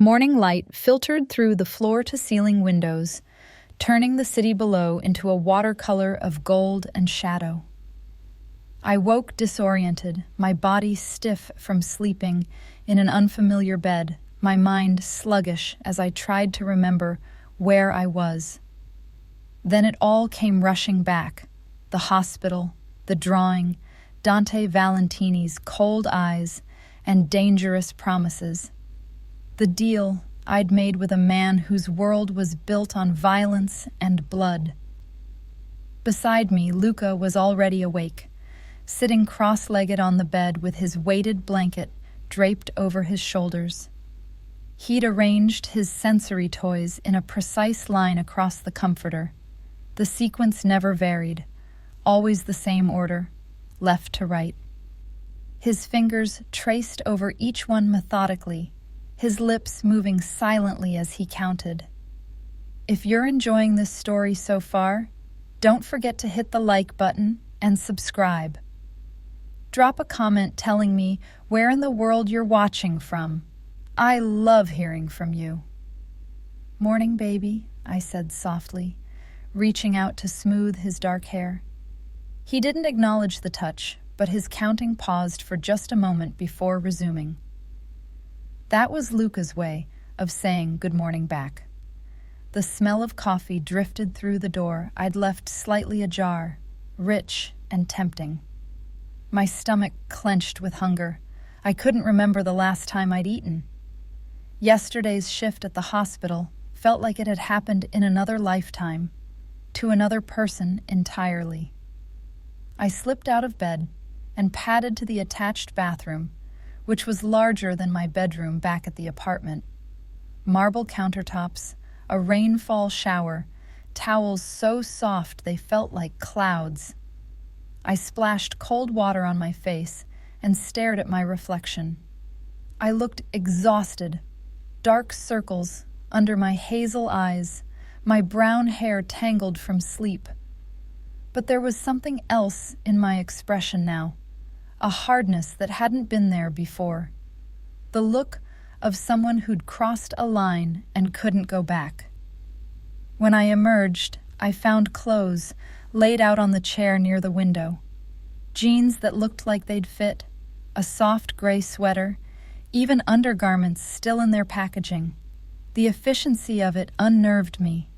Morning light filtered through the floor-to-ceiling windows, turning the city below into a watercolor of gold and shadow. I woke disoriented, my body stiff from sleeping in an unfamiliar bed, my mind sluggish as I tried to remember where I was. Then it all came rushing back: the hospital, the drawing, Dante Valentini's cold eyes, and dangerous promises. The deal I'd made with a man whose world was built on violence and blood. Beside me, Luca was already awake, sitting cross-legged on the bed with his weighted blanket draped over his shoulders. He'd arranged his sensory toys in a precise line across the comforter. The sequence never varied, always the same order, left to right. His fingers traced over each one methodically, his lips moving silently as he counted. If you're enjoying this story so far, don't forget to hit the like button and subscribe. Drop a comment telling me where in the world you're watching from. I love hearing from you. "Morning, baby," I said softly, reaching out to smooth his dark hair. He didn't acknowledge the touch, but his counting paused for just a moment before resuming. That was Luca's way of saying good morning back. The smell of coffee drifted through the door I'd left slightly ajar, rich and tempting. My stomach clenched with hunger. I couldn't remember the last time I'd eaten. Yesterday's shift at the hospital felt like it had happened in another lifetime, to another person entirely. I slipped out of bed and padded to the attached bathroom, which was larger than my bedroom back at the apartment. Marble countertops, a rainfall shower, towels so soft they felt like clouds. I splashed cold water on my face and stared at my reflection. I looked exhausted, dark circles under my hazel eyes, my brown hair tangled from sleep. But there was something else in my expression now, a hardness that hadn't been there before. The look of someone who'd crossed a line and couldn't go back. When I emerged, I found clothes laid out on the chair near the window. Jeans that looked like they'd fit, a soft gray sweater, even undergarments still in their packaging. The efficiency of it unnerved me.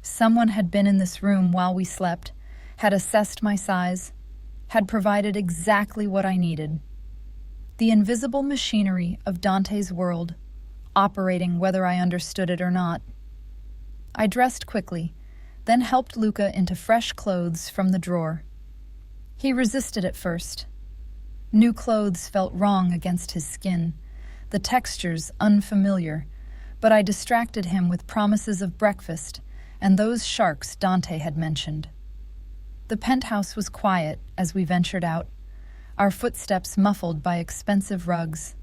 Someone had been in this room while we slept, had assessed my size, had provided exactly what I needed. The invisible machinery of Dante's world, operating whether I understood it or not. I dressed quickly, then helped Luca into fresh clothes from the drawer. He resisted at first. New clothes felt wrong against his skin, the textures unfamiliar, but I distracted him with promises of breakfast and those sharks Dante had mentioned. The penthouse was quiet as we ventured out, our footsteps muffled by expensive rugs.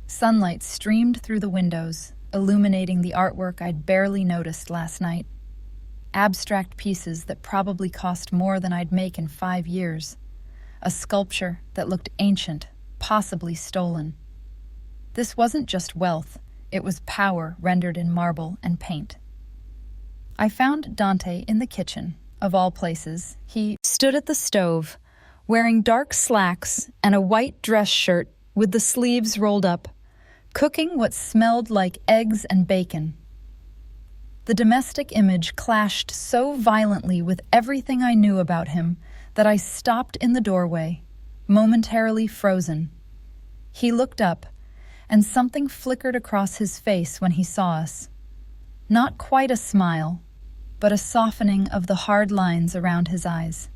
Sunlight streamed through the windows, illuminating the artwork I'd barely noticed last night. Abstract pieces that probably cost more than I'd make in 5 years. A sculpture that looked ancient, possibly stolen. This wasn't just wealth, it was power rendered in marble and paint. I found Dante in the kitchen. Of all places, he stood at the stove, wearing dark slacks and a white dress shirt with the sleeves rolled up, cooking what smelled like eggs and bacon. The domestic image clashed so violently with everything I knew about him that I stopped in the doorway, momentarily frozen. He looked up, and something flickered across his face when he saw us. Not quite a smile, but a softening of the hard lines around his eyes.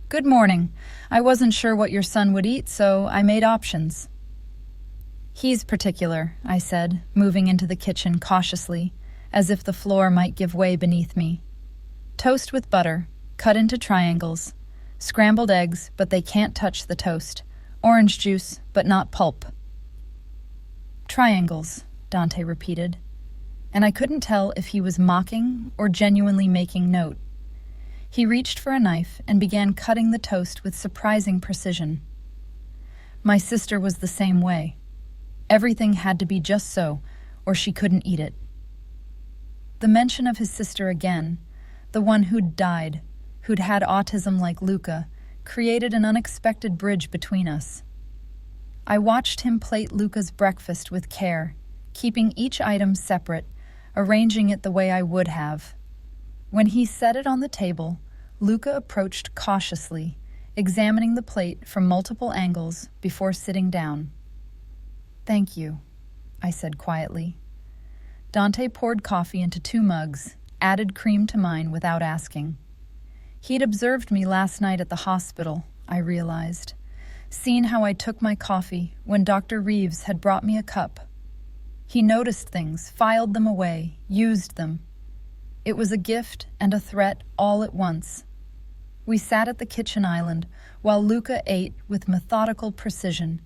"Good morning. I wasn't sure what your son would eat, so I made options." "He's particular," I said, moving into the kitchen cautiously, as if the floor might give way beneath me. "Toast with butter, cut into triangles. Scrambled eggs, but they can't touch the toast. Orange juice, but not pulp." "Triangles," Dante repeated, and I couldn't tell if he was mocking or genuinely making note. He reached for a knife and began cutting the toast with surprising precision. My sister was the same way. Everything had to be just so, or she couldn't eat it. The mention of his sister again, the one who'd died, who'd had autism like Luca, created an unexpected bridge between us. I watched him plate Luca's breakfast with care, keeping each item separate, arranging it the way I would have. When he set it on the table, Luca approached cautiously, examining the plate from multiple angles before sitting down. "Thank you," I said quietly. Dante poured coffee into 2 mugs, added cream to mine without asking. He'd observed me last night at the hospital, I realized, seen how I took my coffee when Dr. Reeves had brought me a cup. He noticed things, filed them away, used them. It was a gift and a threat all at once. We sat at the kitchen island while Luca ate with methodical precision,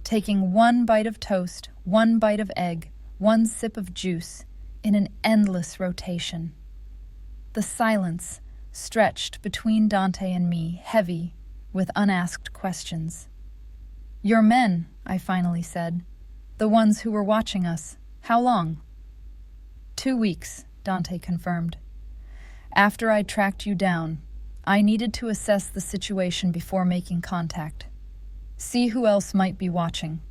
taking 1 bite of toast, 1 bite of egg, 1 sip of juice, in an endless rotation. The silence stretched between Dante and me, heavy with unasked questions. "Your men," I finally said. "The ones who were watching us. How long?" 2 weeks, Dante confirmed. "After I tracked you down, I needed to assess the situation before making contact. See who else might be watching.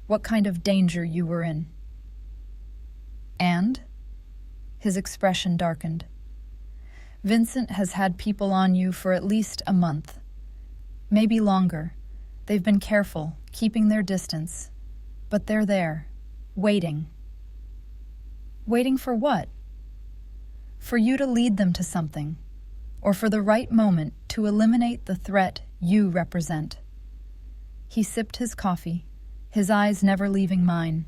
What kind of danger you were in." "And?" His expression darkened. "Vincent has had people on you for at least a month. Maybe longer. They've been careful, keeping their distance. But they're there, waiting." "Waiting for what?" "For you to lead them to something, or for the right moment to eliminate the threat you represent." He sipped his coffee, his eyes never leaving mine.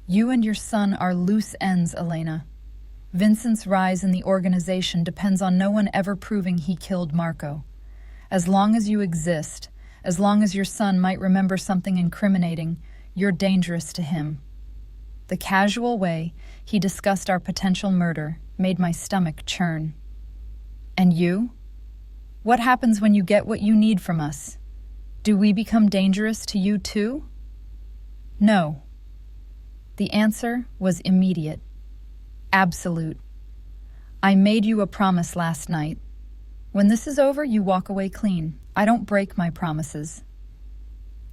"You and your son are loose ends, Elena. Vincent's rise in the organization depends on no one ever proving he killed Marco. As long as you exist, as long as your son might remember something incriminating, you're dangerous to him." The casual way he discussed our potential murder made my stomach churn. "And you? What happens when you get what you need from us? Do we become dangerous to you too?" "No." The answer was immediate. Absolute. "I made you a promise last night. When this is over, you walk away clean. I don't break my promises.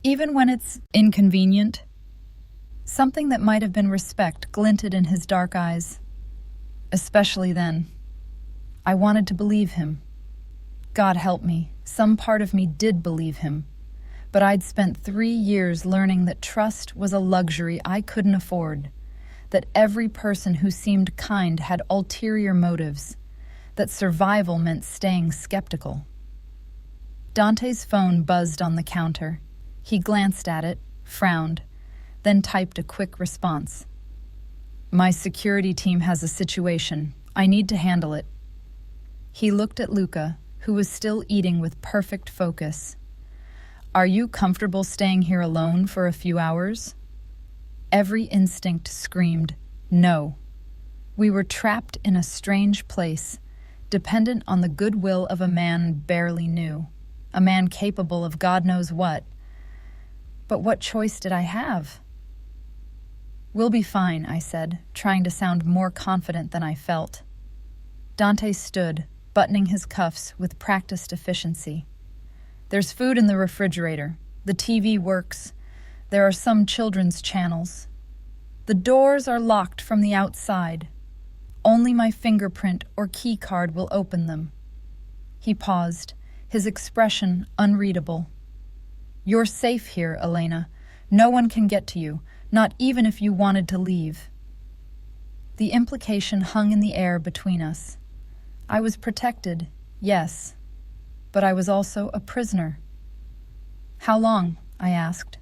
Even when it's inconvenient." Something that might have been respect glinted in his dark eyes. Especially then. I wanted to believe him. God help me, some part of me did believe him. But I'd spent 3 years learning that trust was a luxury I couldn't afford, that every person who seemed kind had ulterior motives, that survival meant staying skeptical. Dante's phone buzzed on the counter. He glanced at it, frowned, then typed a quick response. "My security team has a situation. I need to handle it." He looked at Luca, who was still eating with perfect focus. "Are you comfortable staying here alone for a few hours?" Every instinct screamed, no. We were trapped in a strange place, dependent on the goodwill of a man barely knew, a man capable of God knows what. But what choice did I have? "We'll be fine," I said, trying to sound more confident than I felt. Dante stood, buttoning his cuffs with practiced efficiency. "There's food in the refrigerator. The TV works. There are some children's channels. The doors are locked from the outside. Only my fingerprint or key card will open them." He paused, his expression unreadable. "You're safe here, Elena. No one can get to you, not even if you wanted to leave." The implication hung in the air between us. I was protected, yes, but I was also a prisoner. "How long?" I asked.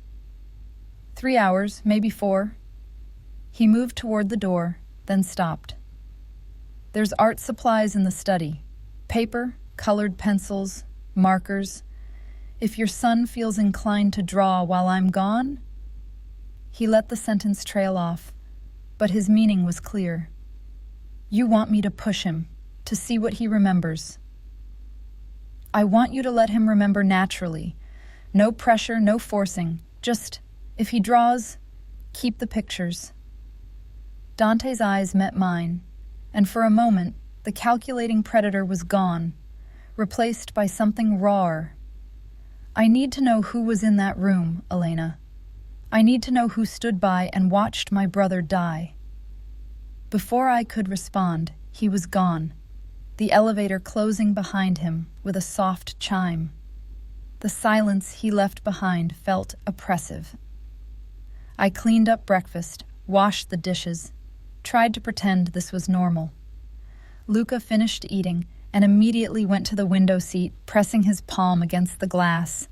3 hours, maybe 4. He moved toward the door, then stopped. "There's art supplies in the study. Paper, colored pencils, markers. If your son feels inclined to draw while I'm gone..." He let the sentence trail off, but his meaning was clear. "You want me to push him, to see what he remembers." "I want you to let him remember naturally. No pressure, no forcing. Just, if he draws, keep the pictures." Dante's eyes met mine, and for a moment, the calculating predator was gone, replaced by something rawer. I need to know who was in that room, Elena. I need to know who stood by and watched my brother die. Before I could respond, he was gone, the elevator closing behind him with a soft chime. The silence he left behind felt oppressive. I cleaned up breakfast, washed the dishes, tried to pretend this was normal. Luca finished eating and immediately went to the window seat, pressing his palm against the glass,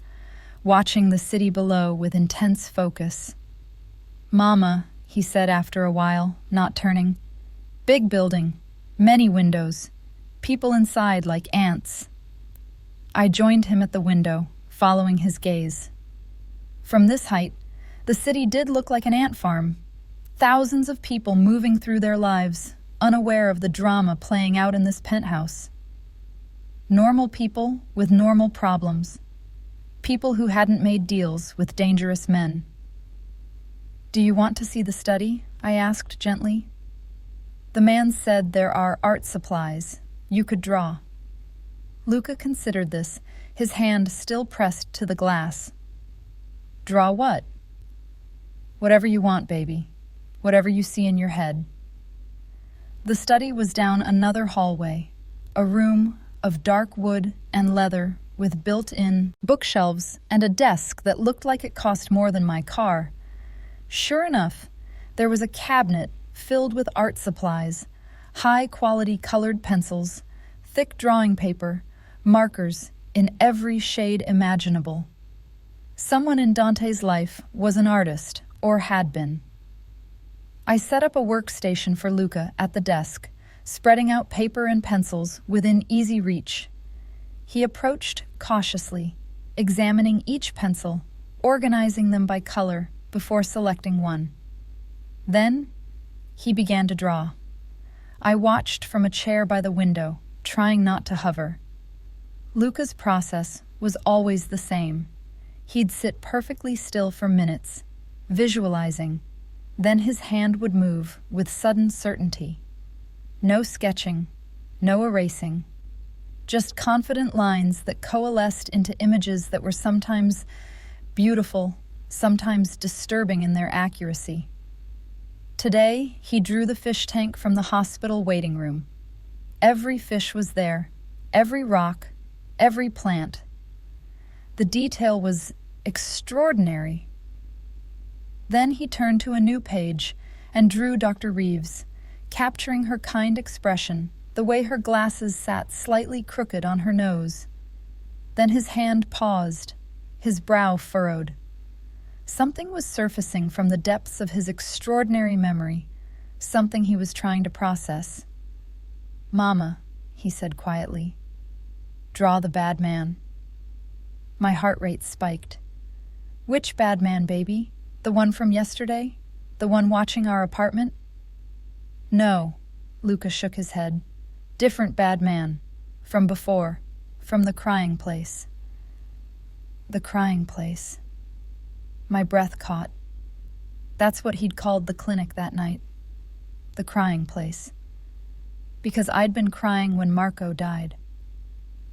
watching the city below with intense focus. "Mama," he said after a while, not turning. "Big building, many windows, people inside like ants." I joined him at the window, following his gaze. From this height, the city did look like an ant farm. Thousands of people moving through their lives, unaware of the drama playing out in this penthouse. Normal people with normal problems. People who hadn't made deals with dangerous men. "Do you want to see the study?" I asked gently. The man said there are art supplies. You could draw. Luca considered this, his hand still pressed to the glass. "Draw what?" "Whatever you want, baby. Whatever you see in your head." The study was down another hallway, a room of dark wood and leather with built-in bookshelves and a desk that looked like it cost more than my car. Sure enough, there was a cabinet filled with art supplies, high-quality colored pencils, thick drawing paper, markers in every shade imaginable. Someone in Dante's life was an artist, or had been. I set up a workstation for Luca at the desk, spreading out paper and pencils within easy reach. He approached cautiously, examining each pencil, organizing them by color before selecting one. Then, he began to draw. I watched from a chair by the window, trying not to hover. Luca's process was always the same. He'd sit perfectly still for minutes, visualizing. Then his hand would move with sudden certainty. No sketching, no erasing. Just confident lines that coalesced into images that were sometimes beautiful, sometimes disturbing in their accuracy. Today, he drew the fish tank from the hospital waiting room. Every fish was there, every rock, every plant. The detail was extraordinary. Then he turned to a new page and drew Dr. Reeves, capturing her kind expression, the way her glasses sat slightly crooked on her nose. Then his hand paused, his brow furrowed. Something was surfacing from the depths of his extraordinary memory, something he was trying to process. "Mama," he said quietly, "draw the bad man." My heart rate spiked. "Which bad man, baby? The one from yesterday? The one watching our apartment?" "No," Luca shook his head. "Different bad man. From before. From the crying place." The crying place. My breath caught. That's what he'd called the clinic that night. The crying place. Because I'd been crying when Marco died.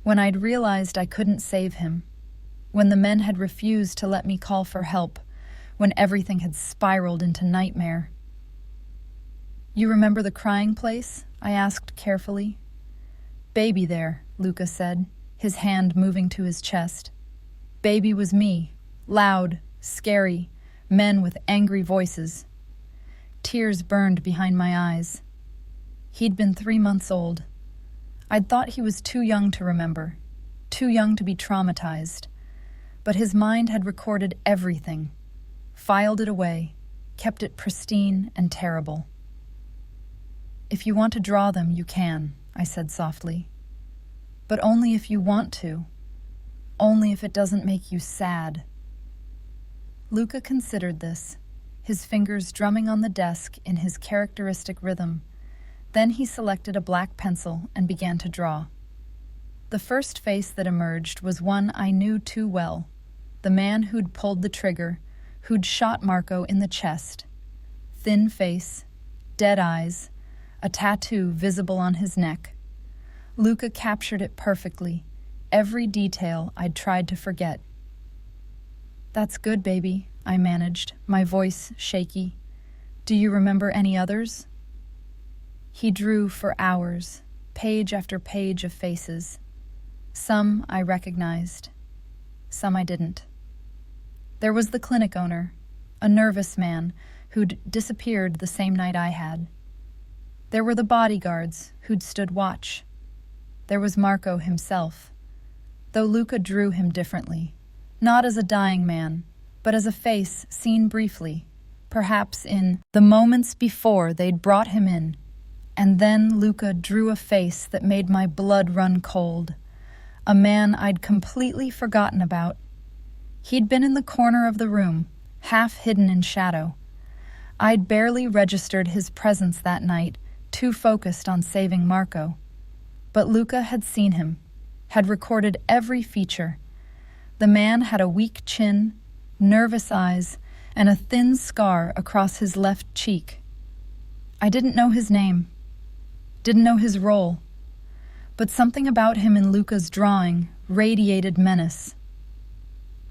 When I'd realized I couldn't save him. When the men had refused to let me call for help. When everything had spiraled into nightmare. "You remember the crying place?" I asked carefully. "Baby there," Luca said, his hand moving to his chest. "Baby was me, loud, scary, men with angry voices." Tears burned behind my eyes. He'd been 3 months old. I'd thought he was too young to remember, too young to be traumatized. But his mind had recorded everything. Filed it away, kept it pristine and terrible. "If you want to draw them, you can," I said softly. "But only if you want to. Only if it doesn't make you sad." Luca considered this, his fingers drumming on the desk in his characteristic rhythm. Then he selected a black pencil and began to draw. The first face that emerged was one I knew too well, the man who'd pulled the trigger, who'd shot Marco in the chest. Thin face, dead eyes, a tattoo visible on his neck. Luca captured it perfectly, every detail I'd tried to forget. "That's good, baby," I managed, my voice shaky. "Do you remember any others?" He drew for hours, page after page of faces. Some I recognized, some I didn't. There was the clinic owner, a nervous man who'd disappeared the same night I had. There were the bodyguards who'd stood watch. There was Marco himself, though Luca drew him differently, not as a dying man, but as a face seen briefly, perhaps in the moments before they'd brought him in. And then Luca drew a face that made my blood run cold, a man I'd completely forgotten about. He'd been in the corner of the room, half hidden in shadow. I'd barely registered his presence that night, too focused on saving Marco. But Luca had seen him, had recorded every feature. The man had a weak chin, nervous eyes, and a thin scar across his left cheek. I didn't know his name, didn't know his role, but something about him in Luca's drawing radiated menace.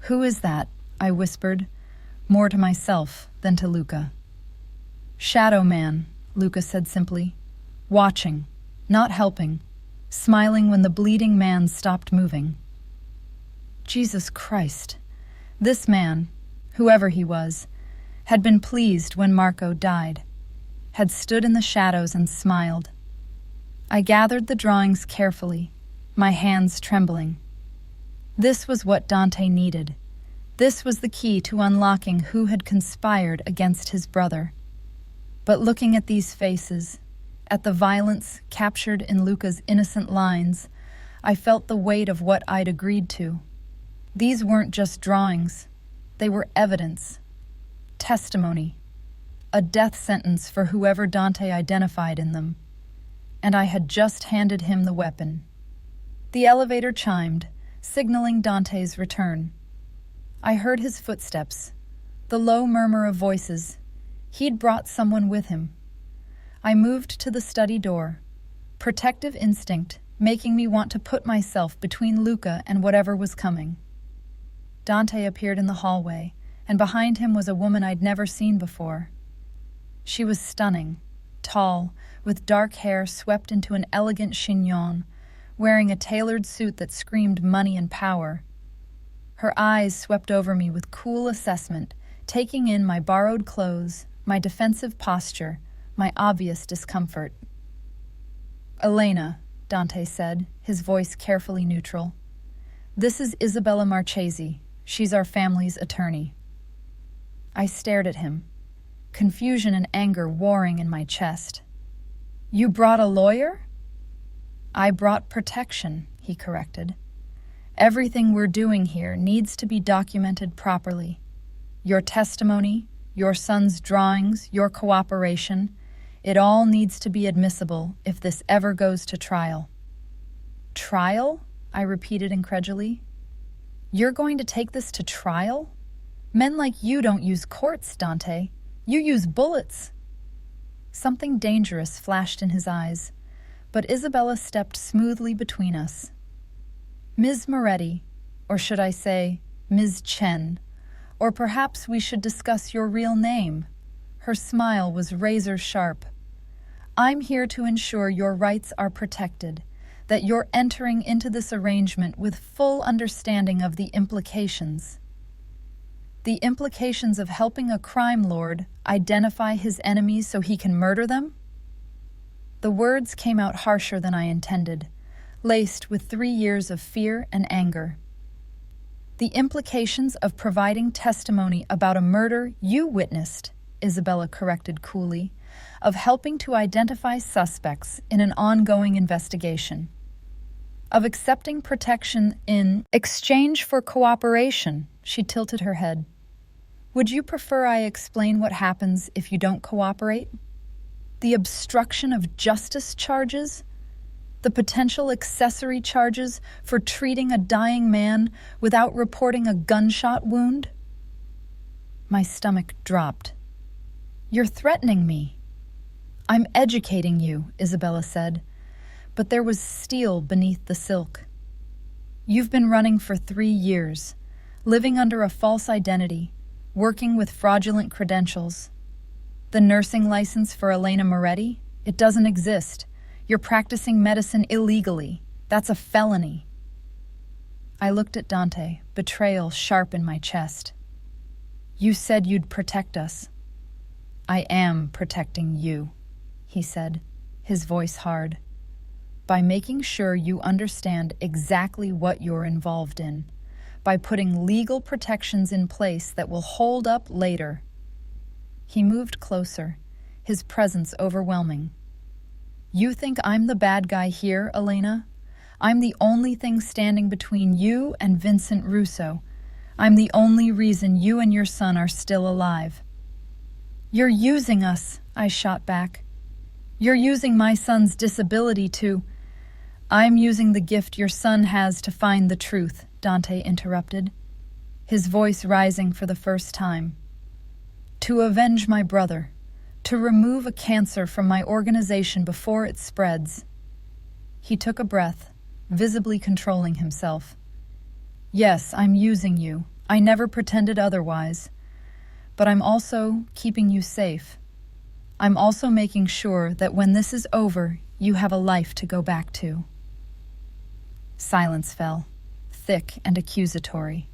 "Who is that?" I whispered, more to myself than to Luca. "Shadow Man," Luca said simply, watching, not helping, smiling when the bleeding man stopped moving. Jesus Christ. This man, whoever he was, had been pleased when Marco died, had stood in the shadows and smiled. I gathered the drawings carefully, my hands trembling. This was what Dante needed. This was the key to unlocking who had conspired against his brother. But looking at these faces, at the violence captured in Luca's innocent lines, I felt the weight of what I'd agreed to. These weren't just drawings. They were evidence, testimony, a death sentence for whoever Dante identified in them. And I had just handed him the weapon. The elevator chimed, signaling Dante's return. I heard his footsteps, the low murmur of voices. He'd brought someone with him. I moved to the study door, protective instinct making me want to put myself between Luca and whatever was coming. Dante appeared in the hallway, and behind him was a woman I'd never seen before. She was stunning, tall, with dark hair swept into an elegant chignon, wearing a tailored suit that screamed money and power. Her eyes swept over me with cool assessment, taking in my borrowed clothes, my defensive posture, my obvious discomfort. "Elena," Dante said, his voice carefully neutral. "This is Isabella Marchesi. She's our family's attorney." I stared at him, confusion and anger warring in my chest. "You brought a lawyer?" "I brought protection," he corrected. "Everything we're doing here needs to be documented properly. Your testimony, your son's drawings, your cooperation, it all needs to be admissible if this ever goes to trial." "Trial?" I repeated incredulously. "You're going to take this to trial? Men like you don't use courts, Dante. You use bullets." Something dangerous flashed in his eyes, but Isabella stepped smoothly between us. "Ms. Moretti, or should I say, Ms. Chen, or perhaps we should discuss your real name." Her smile was razor sharp. "I'm here to ensure your rights are protected, that you're entering into this arrangement with full understanding of the implications. The implications of helping a crime lord identify his enemies so he can murder them?" The words came out harsher than I intended, laced with 3 years of fear and anger. "The implications of providing testimony about a murder you witnessed," Isabella corrected coolly, "of helping to identify suspects in an ongoing investigation, of accepting protection in exchange for cooperation." She tilted her head. "Would you prefer I explain what happens if you don't cooperate? The obstruction of justice charges? The potential accessory charges for treating a dying man without reporting a gunshot wound?" My stomach dropped. "You're threatening me." I'm educating you, Isabella said, but there was steel beneath the silk. You've been running for 3 years, living under a false identity, working with fraudulent credentials. The nursing license for Elena Moretti? It doesn't exist. You're practicing medicine illegally. That's a felony. I looked at Dante, betrayal sharp in my chest. You said you'd protect us. I am protecting you, he said, his voice hard, by making sure you understand exactly what you're involved in, by putting legal protections in place that will hold up later. He moved closer, his presence overwhelming. You think I'm the bad guy here, Elena? I'm the only thing standing between you and Vincent Russo. I'm the only reason you and your son are still alive. You're using us, I shot back. You're using my son's disability to... I'm using the gift your son has to find the truth, Dante interrupted, his voice rising for the first time. To avenge my brother, to remove a cancer from my organization before it spreads. He took a breath, visibly controlling himself. Yes, I'm using you. I never pretended otherwise. But I'm also keeping you safe. I'm also making sure that when this is over, you have a life to go back to. Silence fell, thick and accusatory.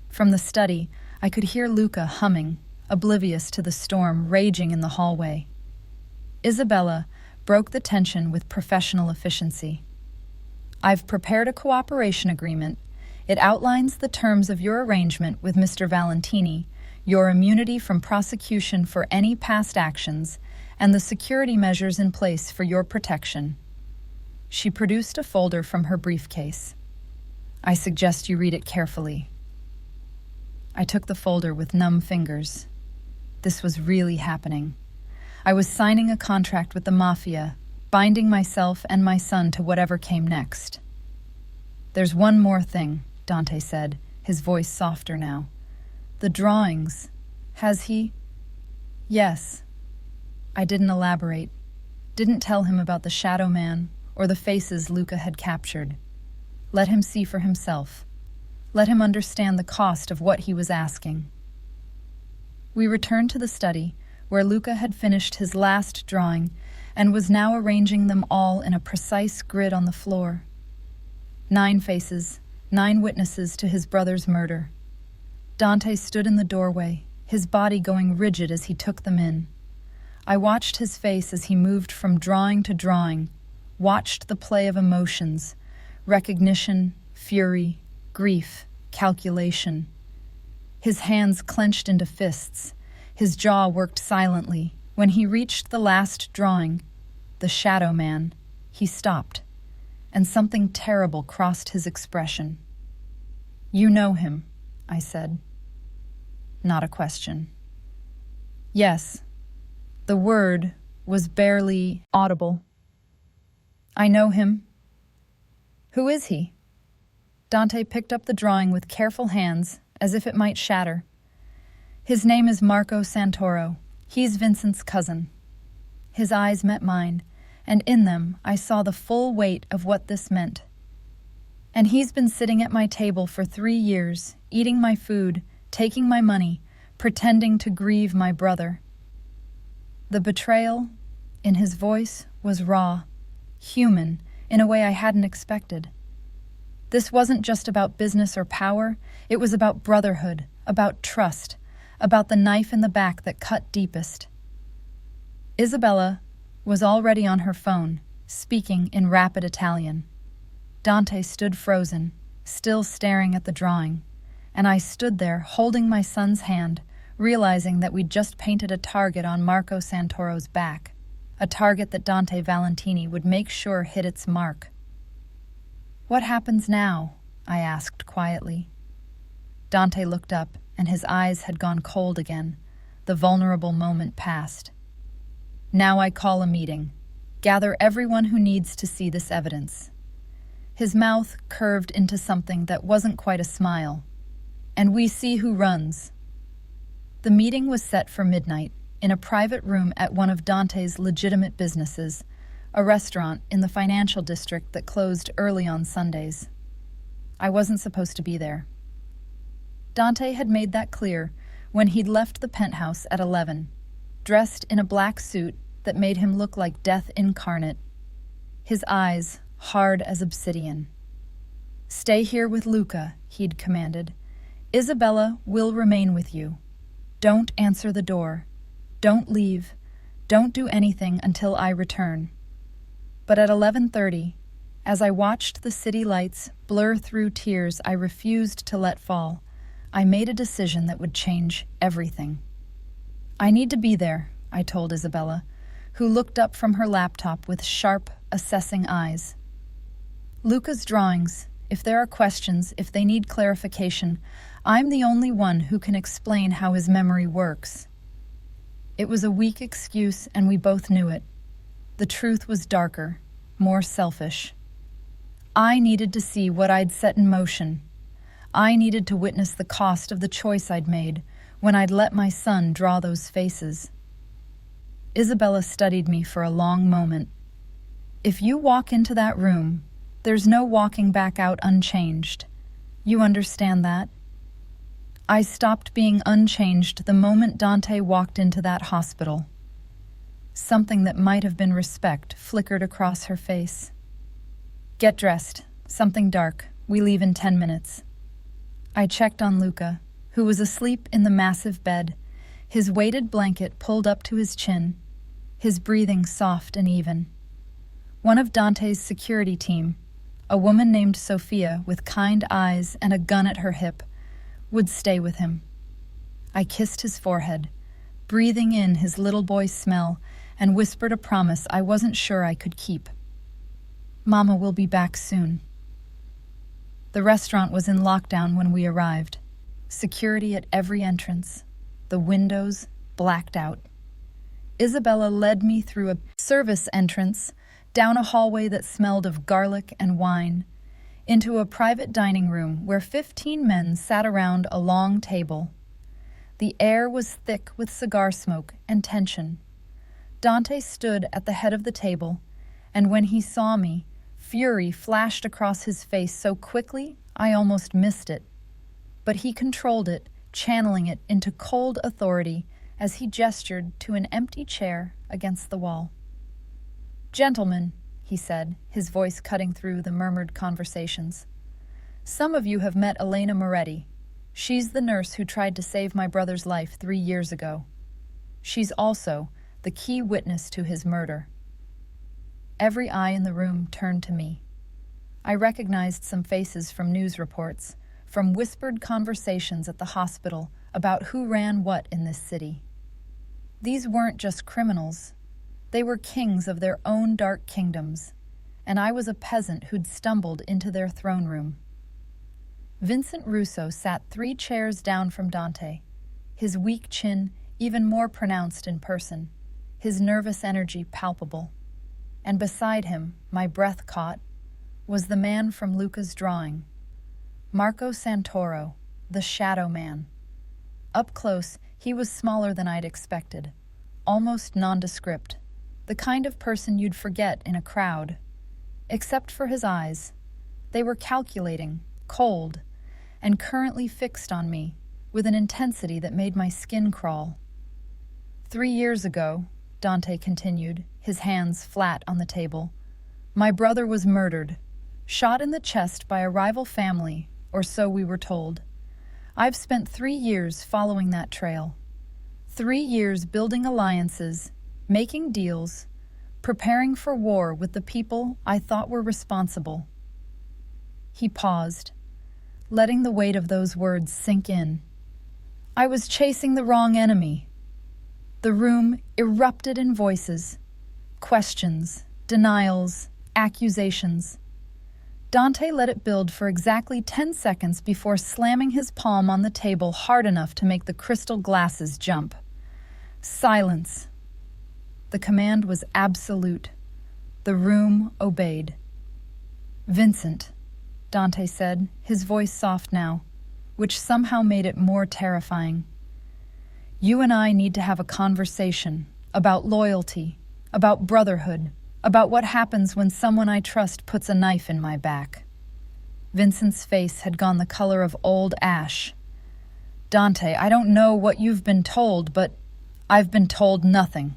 From the study, I could hear Luca humming, oblivious to the storm raging in the hallway. Isabella broke the tension with professional efficiency. I've prepared a cooperation agreement. It outlines the terms of your arrangement with Mr. Valentini, your immunity from prosecution for any past actions, and the security measures in place for your protection. She produced a folder from her briefcase. I suggest you read it carefully. I took the folder with numb fingers. This was really happening. I was signing a contract with the Mafia, binding myself and my son to whatever came next. There's one more thing, Dante said, his voice softer now. The drawings. Has he? Yes. I didn't elaborate. Didn't tell him about the shadow man or the faces Luca had captured. Let him see for himself. Let him understand the cost of what he was asking. We returned to the study, where Luca had finished his last drawing and was now arranging them all in a precise grid on the floor. 9 faces, 9 witnesses to his brother's murder. Dante stood in the doorway, his body going rigid as he took them in. I watched his face as he moved from drawing to drawing, watched the play of emotions, recognition, fury, grief, calculation. His hands clenched into fists, his jaw worked silently. When he reached the last drawing, the shadow man, he stopped, and something terrible crossed his expression. You know him, I said. Not a question. Yes. The word was barely audible. I know him. Who is he? Dante picked up the drawing with careful hands, as if it might shatter. His name is Marco Santoro. He's Vincent's cousin. His eyes met mine, and in them I saw the full weight of what this meant. And he's been sitting at my table for 3 years, eating my food, taking my money, pretending to grieve my brother. The betrayal in his voice was raw, human, in a way I hadn't expected. This wasn't just about business or power, it was about brotherhood, about trust, about the knife in the back that cut deepest. Isabella was already on her phone, speaking in rapid Italian. Dante stood frozen, still staring at the drawing, and I stood there holding my son's hand, realizing that we'd just painted a target on Marco Santoro's back, a target that Dante Valentini would make sure hit its mark. What happens now? I asked quietly. Dante looked up, and his eyes had gone cold again. The vulnerable moment passed. Now I call a meeting. Gather everyone who needs to see this evidence. His mouth curved into something that wasn't quite a smile. And we see who runs. The meeting was set for midnight. in a private room at one of Dante's legitimate businesses, a restaurant in the financial district that closed early on Sundays. I wasn't supposed to be there. Dante had made that clear when he'd left the penthouse at 11, dressed in a black suit that made him look like death incarnate, his eyes hard as obsidian. "Stay here with Luca," he'd commanded. "Isabella will remain with you. Don't answer the door. Don't leave. Don't do anything until I return." But at 11:30, as I watched the city lights blur through tears I refused to let fall, I made a decision that would change everything. "I need to be there," I told Isabella, who looked up from her laptop with sharp, assessing eyes. "Luca's drawings, if there are questions, if they need clarification, I'm the only one who can explain how his memory works." It was a weak excuse, and we both knew it. The truth was darker, more selfish. I needed to see what I'd set in motion. I needed to witness the cost of the choice I'd made when I'd let my son draw those faces. Isabella studied me for a long moment. "If you walk into that room, there's no walking back out unchanged. You understand that?" I stopped being unchanged the moment Dante walked into that hospital. Something that might have been respect flickered across her face. "Get dressed. Something dark. We leave in 10 minutes. I checked on Luca, who was asleep in the massive bed, his weighted blanket pulled up to his chin, his breathing soft and even. One of Dante's security team, a woman named Sophia with kind eyes and a gun at her hip, would stay with him. I kissed his forehead, breathing in his little boy's smell, and whispered a promise I wasn't sure I could keep. "Mama will be back soon." The restaurant was in lockdown when we arrived. Security at every entrance, the windows blacked out. Isabella led me through a service entrance, down a hallway that smelled of garlic and wine, into a private dining room where 15 men sat around a long table. The air was thick with cigar smoke and tension. Dante stood at the head of the table, and when he saw me, fury flashed across his face so quickly I almost missed it. But he controlled it, channeling it into cold authority as he gestured to an empty chair against the wall. "Gentlemen," he said, his voice cutting through the murmured conversations. "Some of you have met Elena Moretti. She's the nurse who tried to save my brother's life 3 years ago. She's also the key witness to his murder." Every eye in the room turned to me. I recognized some faces from news reports, from whispered conversations at the hospital about who ran what in this city. These weren't just criminals. They were kings of their own dark kingdoms, and I was a peasant who'd stumbled into their throne room. Vincent Russo sat 3 chairs down from Dante, his weak chin even more pronounced in person, his nervous energy palpable. And beside him, my breath caught, was the man from Luca's drawing, Marco Santoro, the Shadow Man. Up close, he was smaller than I'd expected, almost nondescript, the kind of person you'd forget in a crowd. Except for his eyes. They were calculating, cold, and currently fixed on me with an intensity that made my skin crawl. 3 years ago, Dante continued, his hands flat on the table, my brother was murdered, shot in the chest by a rival family, or so we were told. I've spent 3 years following that trail. 3 years building alliances, making deals, preparing for war with the people I thought were responsible. He paused, letting the weight of those words sink in. I was chasing the wrong enemy. The room erupted in voices, questions, denials, accusations. Dante let it build for exactly 10 seconds before slamming his palm on the table hard enough to make the crystal glasses jump. Silence. The command was absolute. The room obeyed. "Vincent," Dante said, his voice soft now, which somehow made it more terrifying. You and I need to have a conversation about loyalty, about brotherhood, about what happens when someone I trust puts a knife in my back." Vincent's face had gone the color of old ash. "Dante, I don't know what you've been told, but I've been told nothing."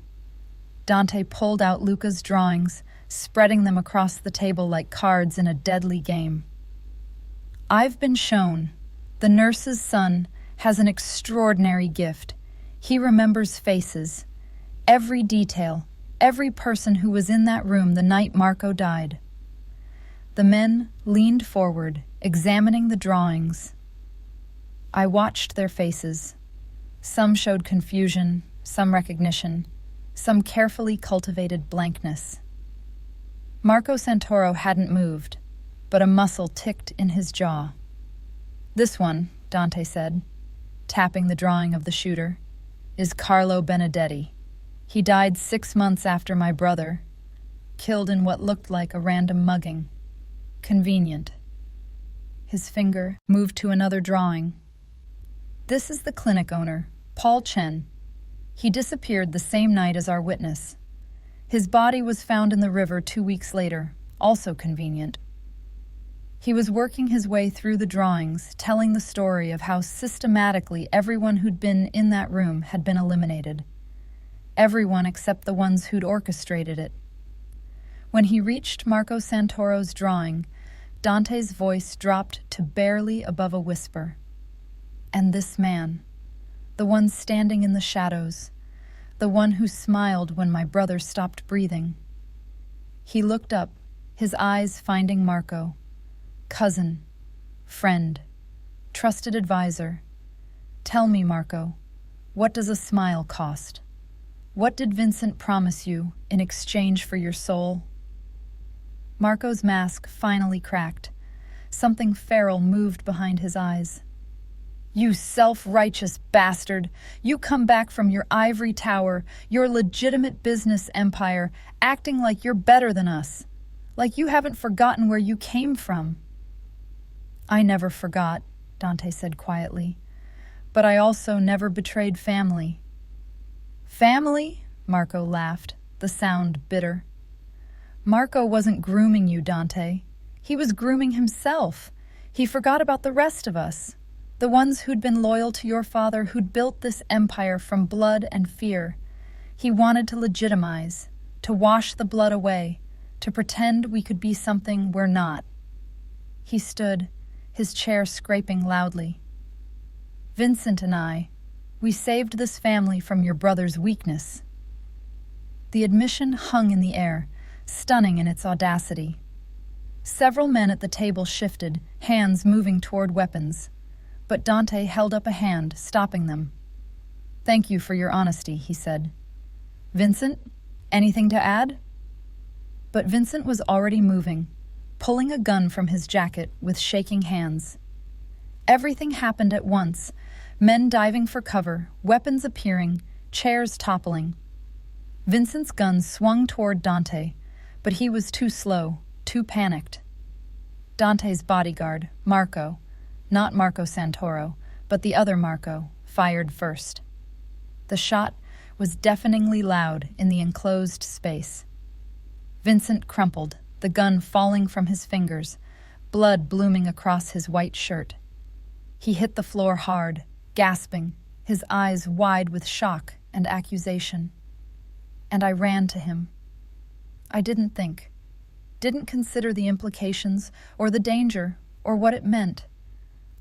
Dante pulled out Luca's drawings, spreading them across the table like cards in a deadly game. "I've been shown. The nurse's son has an extraordinary gift. He remembers faces, every detail, every person who was in that room the night Marco died." The men leaned forward, examining the drawings. I watched their faces. Some showed confusion, some recognition, some carefully cultivated blankness. Marco Santoro hadn't moved, but a muscle ticked in his jaw. "This one," Dante said, tapping the drawing of the shooter, "is Carlo Benedetti. He died 6 months after my brother, killed in what looked like a random mugging. Convenient." His finger moved to another drawing. "This is the clinic owner, Paul Chen. He disappeared the same night as our witness. His body was found in the river 2 weeks later, also convenient." He was working his way through the drawings, telling the story of how systematically everyone who'd been in that room had been eliminated. Everyone except the ones who'd orchestrated it. When he reached Marco Santoro's drawing, Dante's voice dropped to barely above a whisper. "And this man, the one standing in the shadows, the one who smiled when my brother stopped breathing." He looked up, his eyes finding Marco. "Cousin, friend, trusted advisor. Tell me, Marco, what does a smile cost? What did Vincent promise you in exchange for your soul?" Marco's mask finally cracked. Something feral moved behind his eyes. "You self-righteous bastard! You come back from your ivory tower, your legitimate business empire, acting like you're better than us, like you haven't forgotten where you came from." "I never forgot," Dante said quietly, "but I also never betrayed family." "Family?" Marco laughed, the sound bitter. "Marco wasn't grooming you, Dante. He was grooming himself. He forgot about the rest of us, the ones who'd been loyal to your father, who'd built this empire from blood and fear. He wanted to legitimize, to wash the blood away, to pretend we could be something we're not." He stood, his chair scraping loudly. "Vincent and I, we saved this family from your brother's weakness." The admission hung in the air, stunning in its audacity. Several men at the table shifted, hands moving toward weapons, but Dante held up a hand, stopping them. "Thank you for your honesty," he said. "Vincent, anything to add?" But Vincent was already moving, pulling a gun from his jacket with shaking hands. Everything happened at once, men diving for cover, weapons appearing, chairs toppling. Vincent's gun swung toward Dante, but he was too slow, too panicked. Dante's bodyguard, Marco, not Marco Santoro, but the other Marco, fired first. The shot was deafeningly loud in the enclosed space. Vincent crumpled, the gun falling from his fingers, blood blooming across his white shirt. He hit the floor hard, gasping, his eyes wide with shock and accusation. And I ran to him. I didn't think, didn't consider the implications or the danger or what it meant.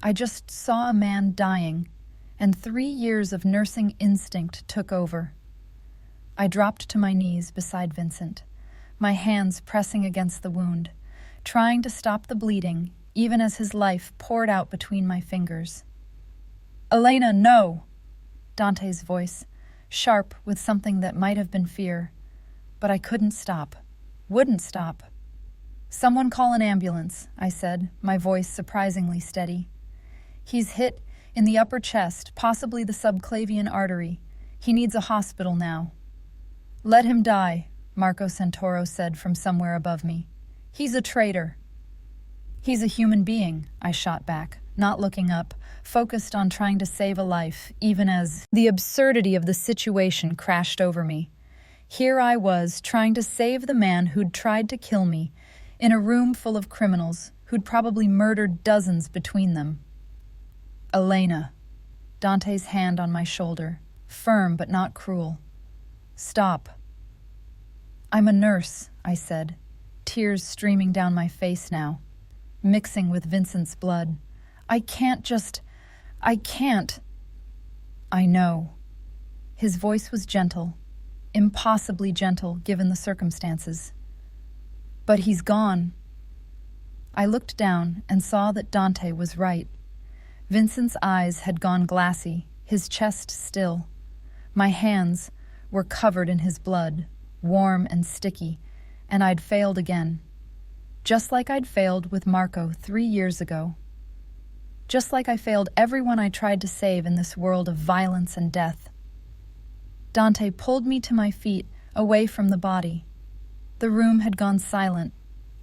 I just saw a man dying, and 3 years of nursing instinct took over. I dropped to my knees beside Vincent, my hands pressing against the wound, trying to stop the bleeding, even as his life poured out between my fingers. "Elena, no!" Dante's voice, sharp with something that might have been fear. But I couldn't stop, wouldn't stop. "Someone call an ambulance," I said, my voice surprisingly steady. "He's hit in the upper chest, possibly the subclavian artery. He needs a hospital now." "Let him die," Marco Santoro said from somewhere above me. "He's a traitor." "He's a human being," I shot back, not looking up, focused on trying to save a life, even as the absurdity of the situation crashed over me. Here I was, trying to save the man who'd tried to kill me, in a room full of criminals who'd probably murdered dozens between them. Elena. Dante's hand on my shoulder, firm but not cruel. Stop. I'm a nurse, I said, tears streaming down my face now, mixing with Vincent's blood. I can't. I know. His voice was gentle, impossibly gentle given the circumstances. But he's gone. I looked down and saw that Dante was right. Vincent's eyes had gone glassy, his chest still. My hands were covered in his blood, warm and sticky, and I'd failed again. Just like I'd failed with Marco 3 years ago. Just like I failed everyone I tried to save in this world of violence and death. Dante pulled me to my feet, away from the body. The room had gone silent,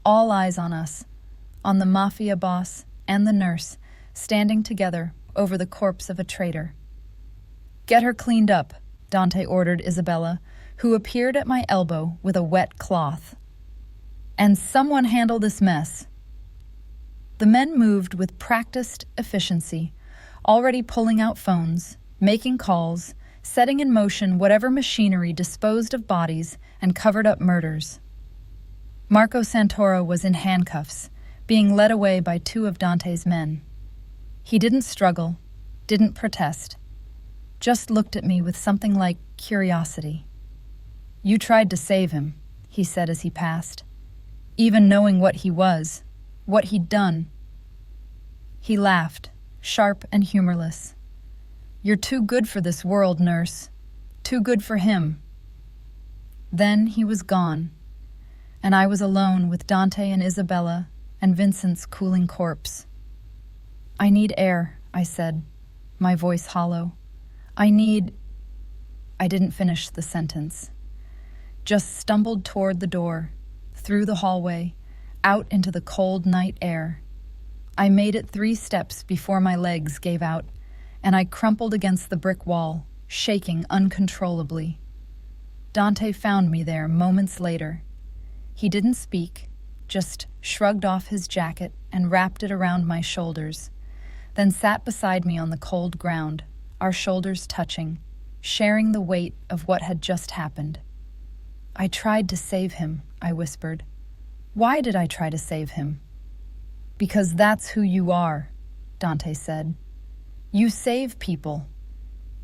all eyes on us, on the Mafia boss and the nurse, standing together over the corpse of a traitor. Get her cleaned up, Dante ordered Isabella, who appeared at my elbow with a wet cloth. And someone handle this mess. The men moved with practiced efficiency, already pulling out phones, making calls, setting in motion whatever machinery disposed of bodies and covered up murders. Marco Santoro was in handcuffs, being led away by 2 of Dante's men. He didn't struggle, didn't protest, just looked at me with something like curiosity. You tried to save him, he said as he passed, even knowing what he was, what he'd done. He laughed, sharp and humorless. You're too good for this world, nurse. Too good for him. Then he was gone, and I was alone with Dante and Isabella and Vincent's cooling corpse. I need air, I said, my voice hollow. I didn't finish the sentence. Just stumbled toward the door, through the hallway, out into the cold night air. I made it 3 steps before my legs gave out, and I crumpled against the brick wall, shaking uncontrollably. Dante found me there moments later. He didn't speak, just shrugged off his jacket and wrapped it around my shoulders, then sat beside me on the cold ground, our shoulders touching, sharing the weight of what had just happened. I tried to save him, I whispered. Why did I try to save him? Because that's who you are, Dante said. You save people,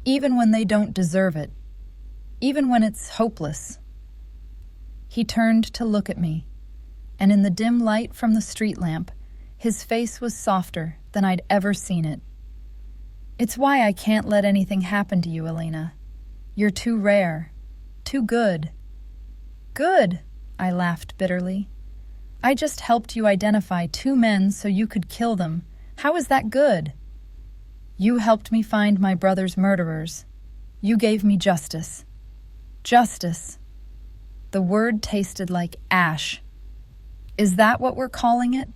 even when they don't deserve it, even when it's hopeless. He turned to look at me, and in the dim light from the street lamp, his face was softer than I'd ever seen it. It's why I can't let anything happen to you, Elena. You're too rare, too good. Good, I laughed bitterly. I just helped you identify 2 men so you could kill them. How is that good? You helped me find my brother's murderers. You gave me justice. Justice. The word tasted like ash. Is that what we're calling it?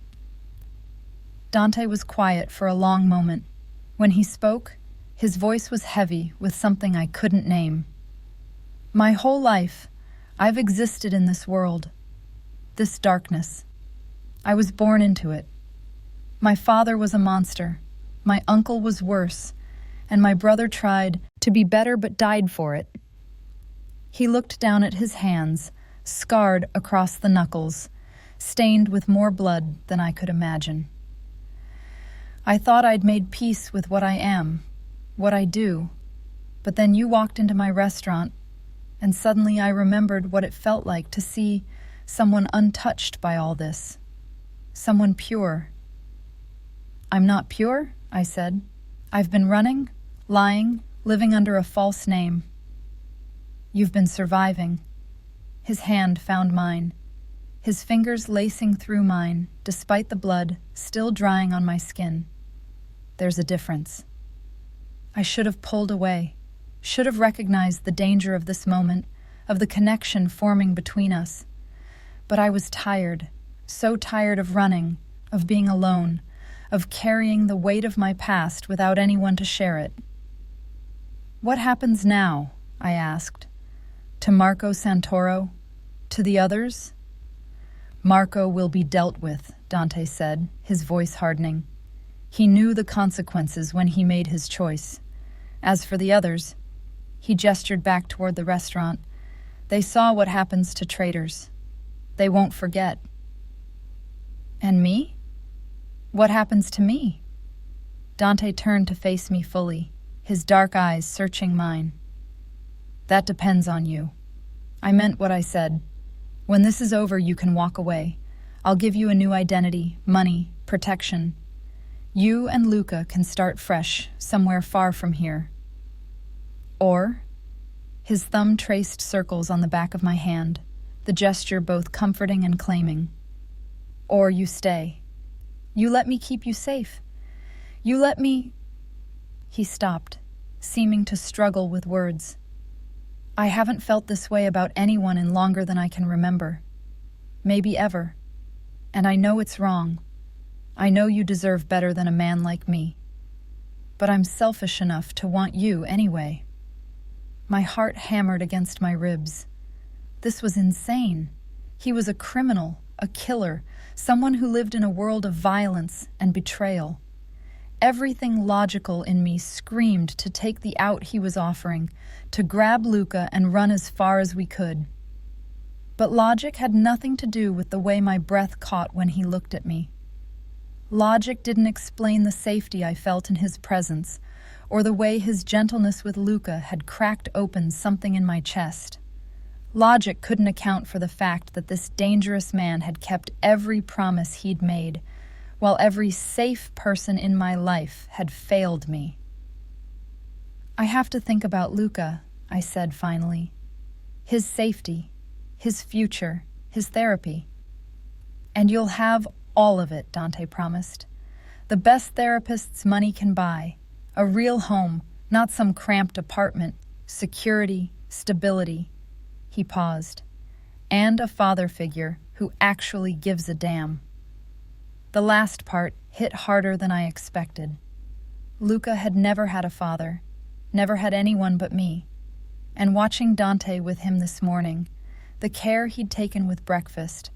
Dante was quiet for a long moment. When he spoke, his voice was heavy with something I couldn't name. My whole life, I've existed in this world, this darkness. I was born into it. My father was a monster. My uncle was worse, and my brother tried to be better but died for it. He looked down at his hands, scarred across the knuckles, stained with more blood than I could imagine. I thought I'd made peace with what I am, what I do, but then you walked into my restaurant, and suddenly I remembered what it felt like to see someone untouched by all this, someone pure. I'm not pure, I said. I've been running, lying, living under a false name. You've been surviving. His hand found mine, his fingers lacing through mine, despite the blood still drying on my skin. There's a difference. I should have pulled away, should have recognized the danger of this moment, of the connection forming between us. But I was tired, so tired of running, of being alone, of carrying the weight of my past without anyone to share it. "What happens now?" I asked. "To Marco Santoro? To the others?" "Marco will be dealt with," Dante said, his voice hardening. He knew the consequences when he made his choice. As for the others, he gestured back toward the restaurant. They saw what happens to traitors. They won't forget. And me? What happens to me? Dante turned to face me fully, his dark eyes searching mine. "That depends on you. I meant what I said. When this is over, you can walk away. I'll give you a new identity, money, protection. You and Luca can start fresh, somewhere far from here. Or," his thumb traced circles on the back of my hand, the gesture both comforting and claiming. "Or you stay. You let me keep you safe. You let me—" He stopped, seeming to struggle with words. "I haven't felt this way about anyone in longer than I can remember. Maybe ever. And I know it's wrong. I know you deserve better than a man like me. But I'm selfish enough to want you anyway." My heart hammered against my ribs. This was insane. He was a criminal, a killer, someone who lived in a world of violence and betrayal. Everything logical in me screamed to take the out he was offering, to grab Luca and run as far as we could. But logic had nothing to do with the way my breath caught when he looked at me. Logic didn't explain the safety I felt in his presence, or the way his gentleness with Luca had cracked open something in my chest. Logic couldn't account for the fact that this dangerous man had kept every promise he'd made, while every safe person in my life had failed me. "I have to think about Luca," I said finally. "His safety, his future, his therapy." "And you'll have all of it," Dante promised. "The best therapists money can buy. A real home, not some cramped apartment. Security, stability." He paused. "And a father figure who actually gives a damn." The last part hit harder than I expected. Luca had never had a father, never had anyone but me. And watching Dante with him this morning, the care he'd taken with breakfast,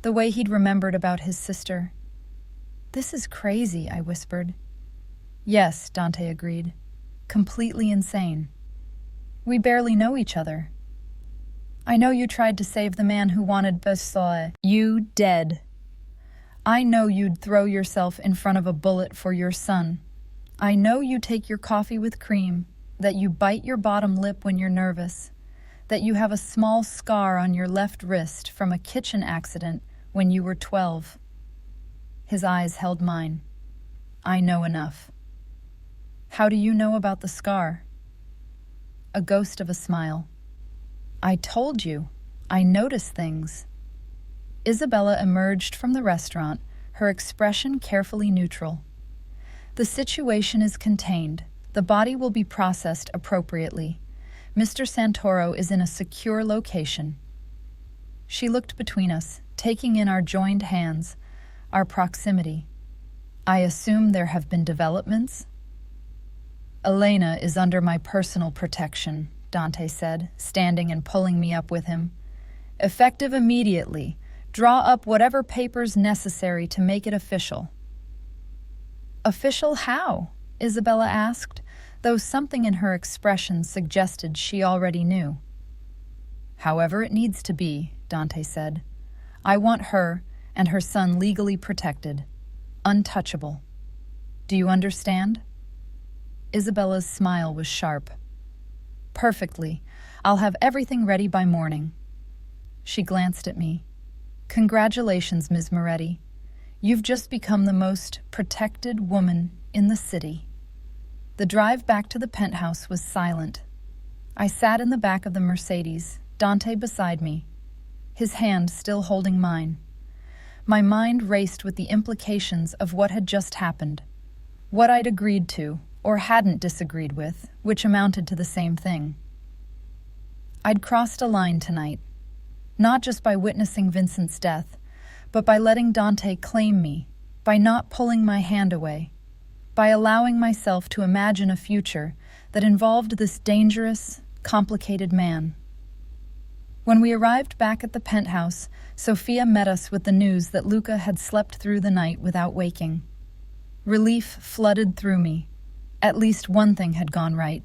the way he'd remembered about his sister. "This is crazy," I whispered. "Yes," Dante agreed. "Completely insane. We barely know each other. I know you tried to save the man who wanted Besoe. You dead. I know you'd throw yourself in front of a bullet for your son. I know you take your coffee with cream, that you bite your bottom lip when you're nervous, that you have a small scar on your left wrist from a kitchen accident when you were 12. His eyes held mine. "I know enough." "How do you know about the scar?" A ghost of a smile. "I told you. I notice things." Isabella emerged from the restaurant, her expression carefully neutral. "The situation is contained. The body will be processed appropriately. Mr. Santoro is in a secure location." She looked between us, taking in our joined hands, our proximity. "I assume there have been developments?" "Elena is under my personal protection," Dante said, standing and pulling me up with him. "Effective immediately. Draw up whatever papers necessary to make it official." "Official how?" Isabella asked, though something in her expression suggested she already knew. "However it needs to be," Dante said. "I want her and her son legally protected. Untouchable. Do you understand?" Isabella's smile was sharp. "Perfectly. I'll have everything ready by morning." She glanced at me. "Congratulations, Ms. Moretti. You've just become the most protected woman in the city." The drive back to the penthouse was silent. I sat in the back of the Mercedes, Dante beside me, his hand still holding mine. My mind raced with the implications of what had just happened, what I'd agreed to, or hadn't disagreed with, which amounted to the same thing. I'd crossed a line tonight, not just by witnessing Vincent's death, but by letting Dante claim me, by not pulling my hand away, by allowing myself to imagine a future that involved this dangerous, complicated man. When we arrived back at the penthouse, Sophia met us with the news that Luca had slept through the night without waking. Relief flooded through me. At least one thing had gone right.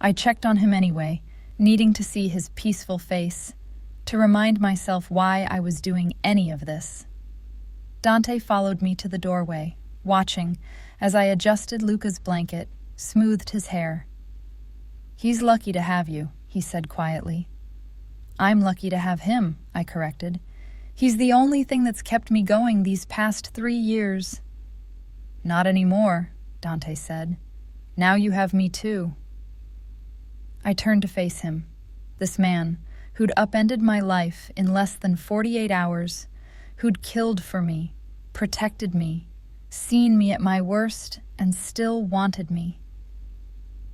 I checked on him anyway, needing to see his peaceful face, to remind myself why I was doing any of this. Dante followed me to the doorway, watching as I adjusted Luca's blanket, smoothed his hair. "He's lucky to have you," he said quietly. "I'm lucky to have him," I corrected. "He's the only thing that's kept me going these past 3 years." "Not anymore," Dante said. "Now you have me too." I turned to face him, this man who'd upended my life in less than 48 hours, who'd killed for me, protected me, seen me at my worst, and still wanted me.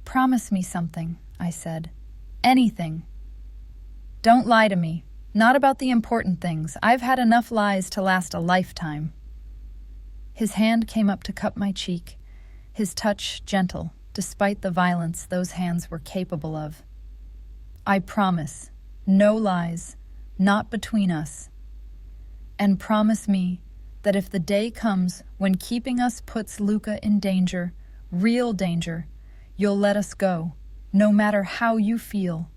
"Promise me something," I said. "Anything. Don't lie to me. Not about the important things. I've had enough lies to last a lifetime." His hand came up to cup my cheek, his touch gentle, despite the violence those hands were capable of. "I promise. No lies. Not between us. And promise me that if the day comes when keeping us puts Luca in danger, real danger, you'll let us go, no matter how you feel."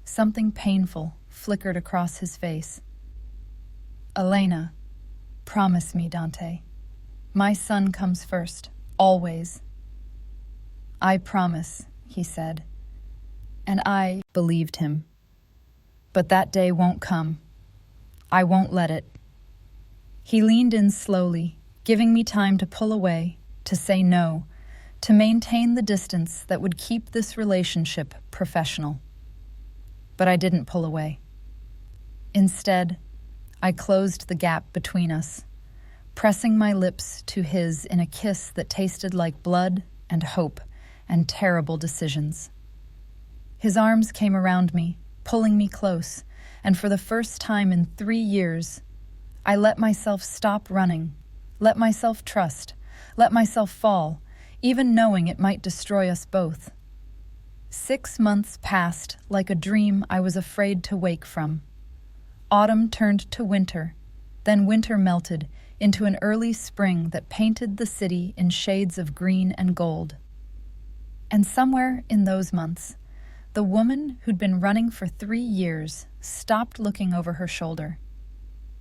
Something painful flickered across his face. "Elena, promise me, Dante. My son comes first, always." "I promise," he said, and I believed him. But that day won't come. I won't let it. He leaned in slowly, giving me time to pull away, to say no, to maintain the distance that would keep this relationship professional. But I didn't pull away. Instead, I closed the gap between us, pressing my lips to his in a kiss that tasted like blood and hope and terrible decisions. His arms came around me, pulling me close, and for the first time in 3 years, I let myself stop running, let myself trust, let myself fall, even knowing it might destroy us both. 6 months passed like a dream I was afraid to wake from. Autumn turned to winter, then winter melted into an early spring that painted the city in shades of green and gold. And somewhere in those months, the woman who'd been running for 3 years stopped looking over her shoulder.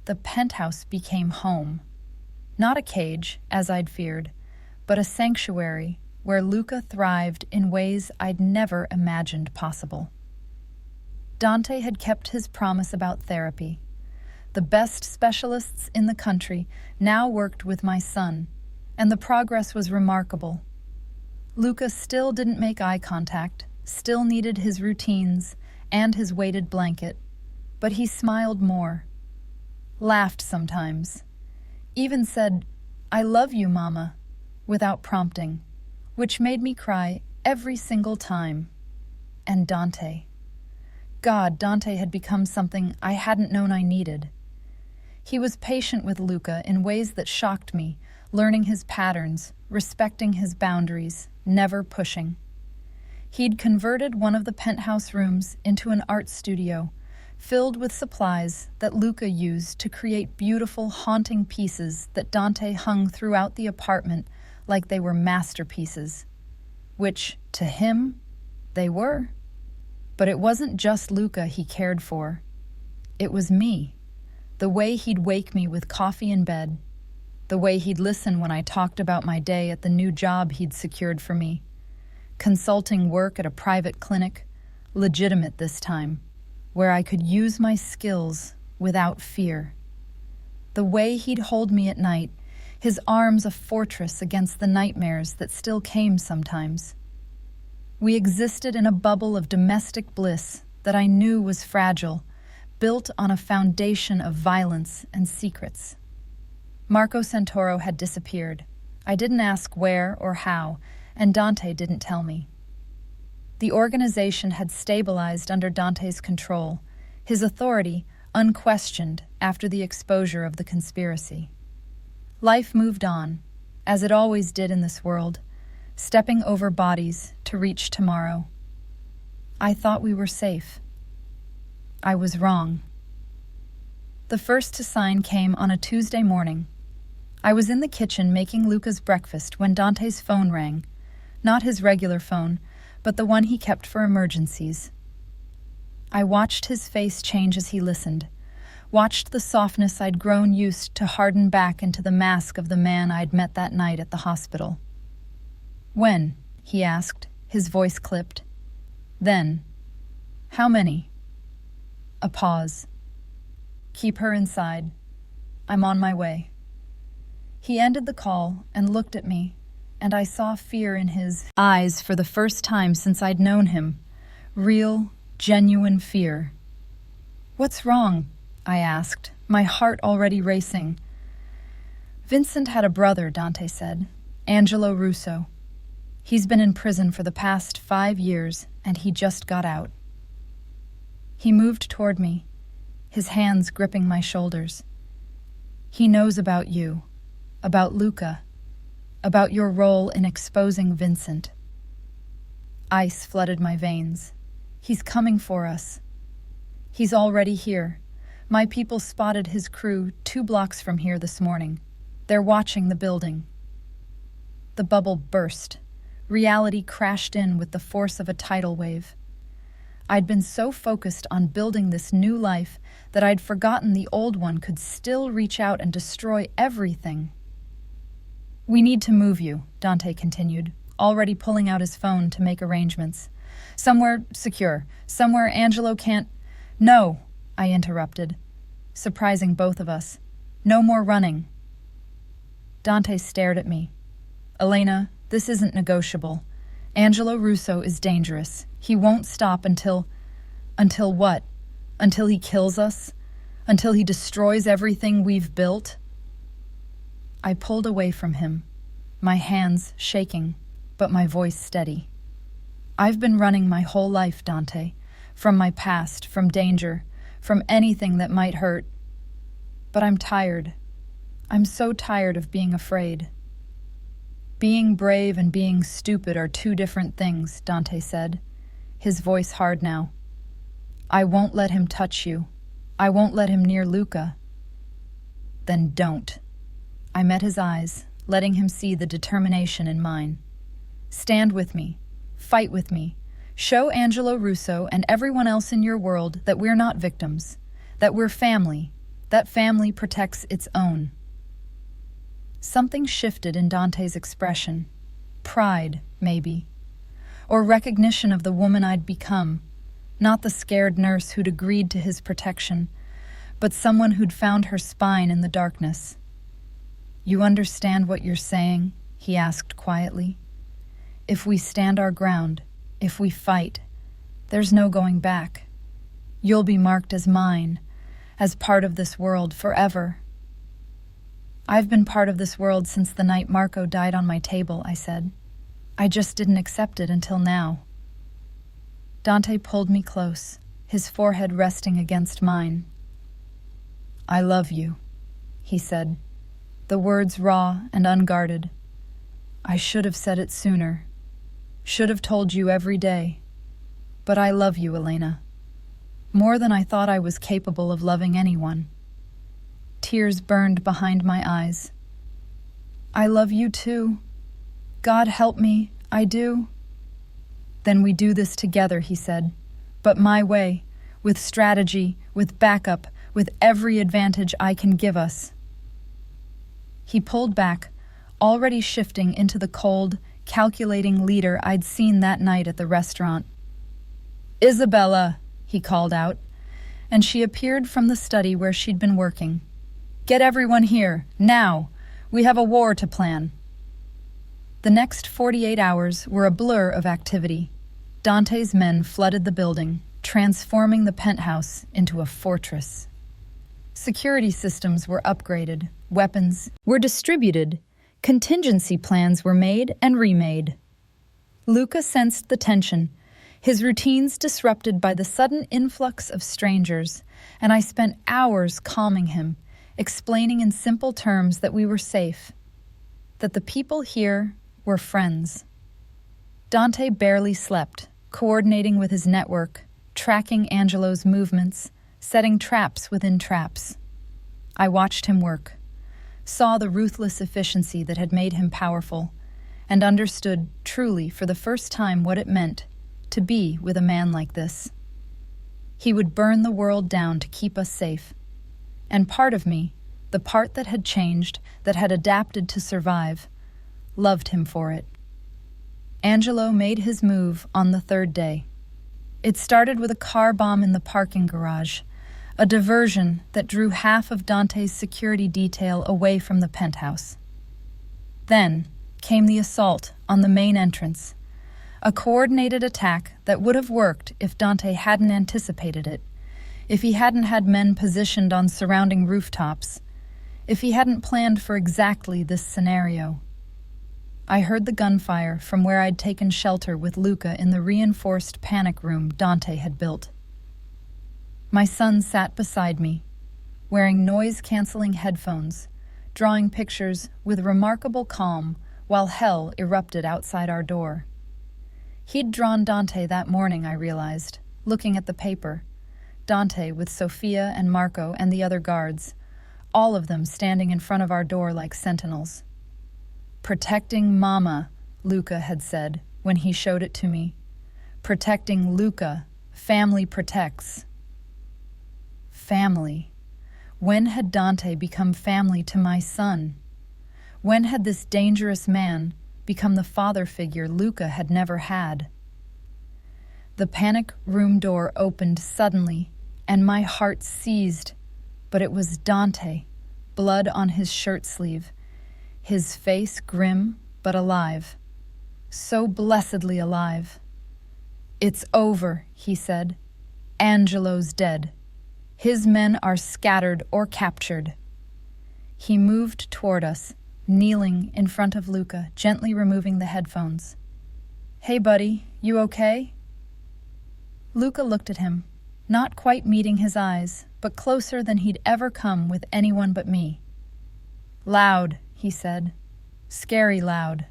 The penthouse became home. Not a cage, as I'd feared, but a sanctuary where Luca thrived in ways I'd never imagined possible. Dante had kept his promise about therapy. The best specialists in the country now worked with my son, and the progress was remarkable. Luca still didn't make eye contact, still needed his routines and his weighted blanket, but he smiled more, laughed sometimes, even said, "I love you, Mama," without prompting, which made me cry every single time. And Dante. God, Dante had become something I hadn't known I needed. He was patient with Luca in ways that shocked me, learning his patterns, respecting his boundaries, never pushing. He'd converted one of the penthouse rooms into an art studio, filled with supplies that Luca used to create beautiful, haunting pieces that Dante hung throughout the apartment like they were masterpieces, which, to him, they were. But it wasn't just Luca he cared for. It was me. The way he'd wake me with coffee in bed. The way he'd listen when I talked about my day at the new job he'd secured for me. Consulting work at a private clinic, legitimate this time, where I could use my skills without fear. The way he'd hold me at night, his arms a fortress against the nightmares that still came sometimes. We existed in a bubble of domestic bliss that I knew was fragile, built on a foundation of violence and secrets. Marco Santoro had disappeared. I didn't ask where or how, and Dante didn't tell me. The organization had stabilized under Dante's control, his authority unquestioned after the exposure of the conspiracy. Life moved on, as it always did in this world, stepping over bodies to reach tomorrow. I thought we were safe. I was wrong. The first to sign came on a Tuesday morning. I was in the kitchen making Luca's breakfast when Dante's phone rang. Not his regular phone, but the one he kept for emergencies. I watched his face change as he listened, watched the softness I'd grown used to harden back into the mask of the man I'd met that night at the hospital. "When?" he asked, his voice clipped. "Then." "How many?" A pause. "Keep her inside. I'm on my way." He ended the call and looked at me, and I saw fear in his eyes for the first time since I'd known him. Real, genuine fear. "What's wrong?" I asked, my heart already racing. "Vincent had a brother," Dante said, "Angelo Russo. He's been in prison for the past 5 years, and he just got out." He moved toward me, his hands gripping my shoulders. "He knows about you, about Luca, about your role in exposing Vincent." Ice flooded my veins. "He's coming for us. He's already here. My people spotted his crew 2 blocks from here this morning. They're watching the building." The bubble burst. Reality crashed in with the force of a tidal wave. I'd been so focused on building this new life that I'd forgotten the old one could still reach out and destroy everything. "We need to move you," Dante continued, already pulling out his phone to make arrangements. "Somewhere secure, somewhere Angelo can't—" "No," I interrupted, surprising both of us. "No more running." Dante stared at me. "Elena, this isn't negotiable. Angelo Russo is dangerous. He won't stop until—" "Until what? Until he kills us? Until he destroys everything we've built?" I pulled away from him, my hands shaking, but my voice steady. "I've been running my whole life, Dante, from my past, from danger, from anything that might hurt. But I'm tired. I'm so tired of being afraid." "Being brave and being stupid are 2 different things," Dante said, his voice hard now. "I won't let him touch you. I won't let him near Luca." "Then don't." I met his eyes, letting him see the determination in mine. "Stand with me. Fight with me. Show Angelo Russo and everyone else in your world that we're not victims, that we're family, that family protects its own." Something shifted in Dante's expression. Pride, maybe. Or recognition of the woman I'd become. Not the scared nurse who'd agreed to his protection, but someone who'd found her spine in the darkness. "You understand what you're saying?" he asked quietly. "If we stand our ground, if we fight, there's no going back. You'll be marked as mine, as part of this world forever." "I've been part of this world since the night Marco died on my table," I said. "I just didn't accept it until now." Dante pulled me close, his forehead resting against mine. "I love you," he said, the words raw and unguarded. "I should have said it sooner, should have told you every day. But I love you, Elena, more than I thought I was capable of loving anyone." Tears burned behind my eyes. "I love you too. God help me, I do." "Then we do this together," he said, "but my way, with strategy, with backup, with every advantage I can give us." He pulled back, already shifting into the cold, calculating leader I'd seen that night at the restaurant. "Isabella," he called out, and she appeared from the study where she'd been working. "Get everyone here, now! We have a war to plan." The next 48 hours were a blur of activity. Dante's men flooded the building, transforming the penthouse into a fortress. Security systems were upgraded, weapons were distributed, contingency plans were made and remade. Luca sensed the tension, his routines disrupted by the sudden influx of strangers, and I spent hours calming him, explaining in simple terms that we were safe, that the people here were friends. Dante barely slept, coordinating with his network, tracking Angelo's movements, setting traps within traps. I watched him work, saw the ruthless efficiency that had made him powerful, and understood truly for the first time what it meant to be with a man like this. He would burn the world down to keep us safe. And part of me, the part that had changed, that had adapted to survive, loved him for it. Angelo made his move on the third day. It started with a car bomb in the parking garage, a diversion that drew half of Dante's security detail away from the penthouse. Then came the assault on the main entrance, a coordinated attack that would have worked if Dante hadn't anticipated it, if he hadn't had men positioned on surrounding rooftops, if he hadn't planned for exactly this scenario. I heard the gunfire from where I'd taken shelter with Luca in the reinforced panic room Dante had built. My son sat beside me, wearing noise-canceling headphones, drawing pictures with remarkable calm while hell erupted outside our door. He'd drawn Dante that morning, I realized, looking at the paper. Dante with Sofia and Marco and the other guards, all of them standing in front of our door like sentinels. "Protecting Mama," Luca had said when he showed it to me. "Protecting Luca. Family protects." Family. When had Dante become family to my son? When had this dangerous man become the father figure Luca had never had? The panic room door opened suddenly, and my heart seized, but it was Dante, blood on his shirt sleeve, his face grim but alive, so blessedly alive. "It's over," he said. "Angelo's dead. His men are scattered or captured." He moved toward us, kneeling in front of Luca, gently removing the headphones. "Hey, buddy, you okay?" Luca looked at him, not quite meeting his eyes, but closer than he'd ever come with anyone but me. "Loud," he said. "Scary loud."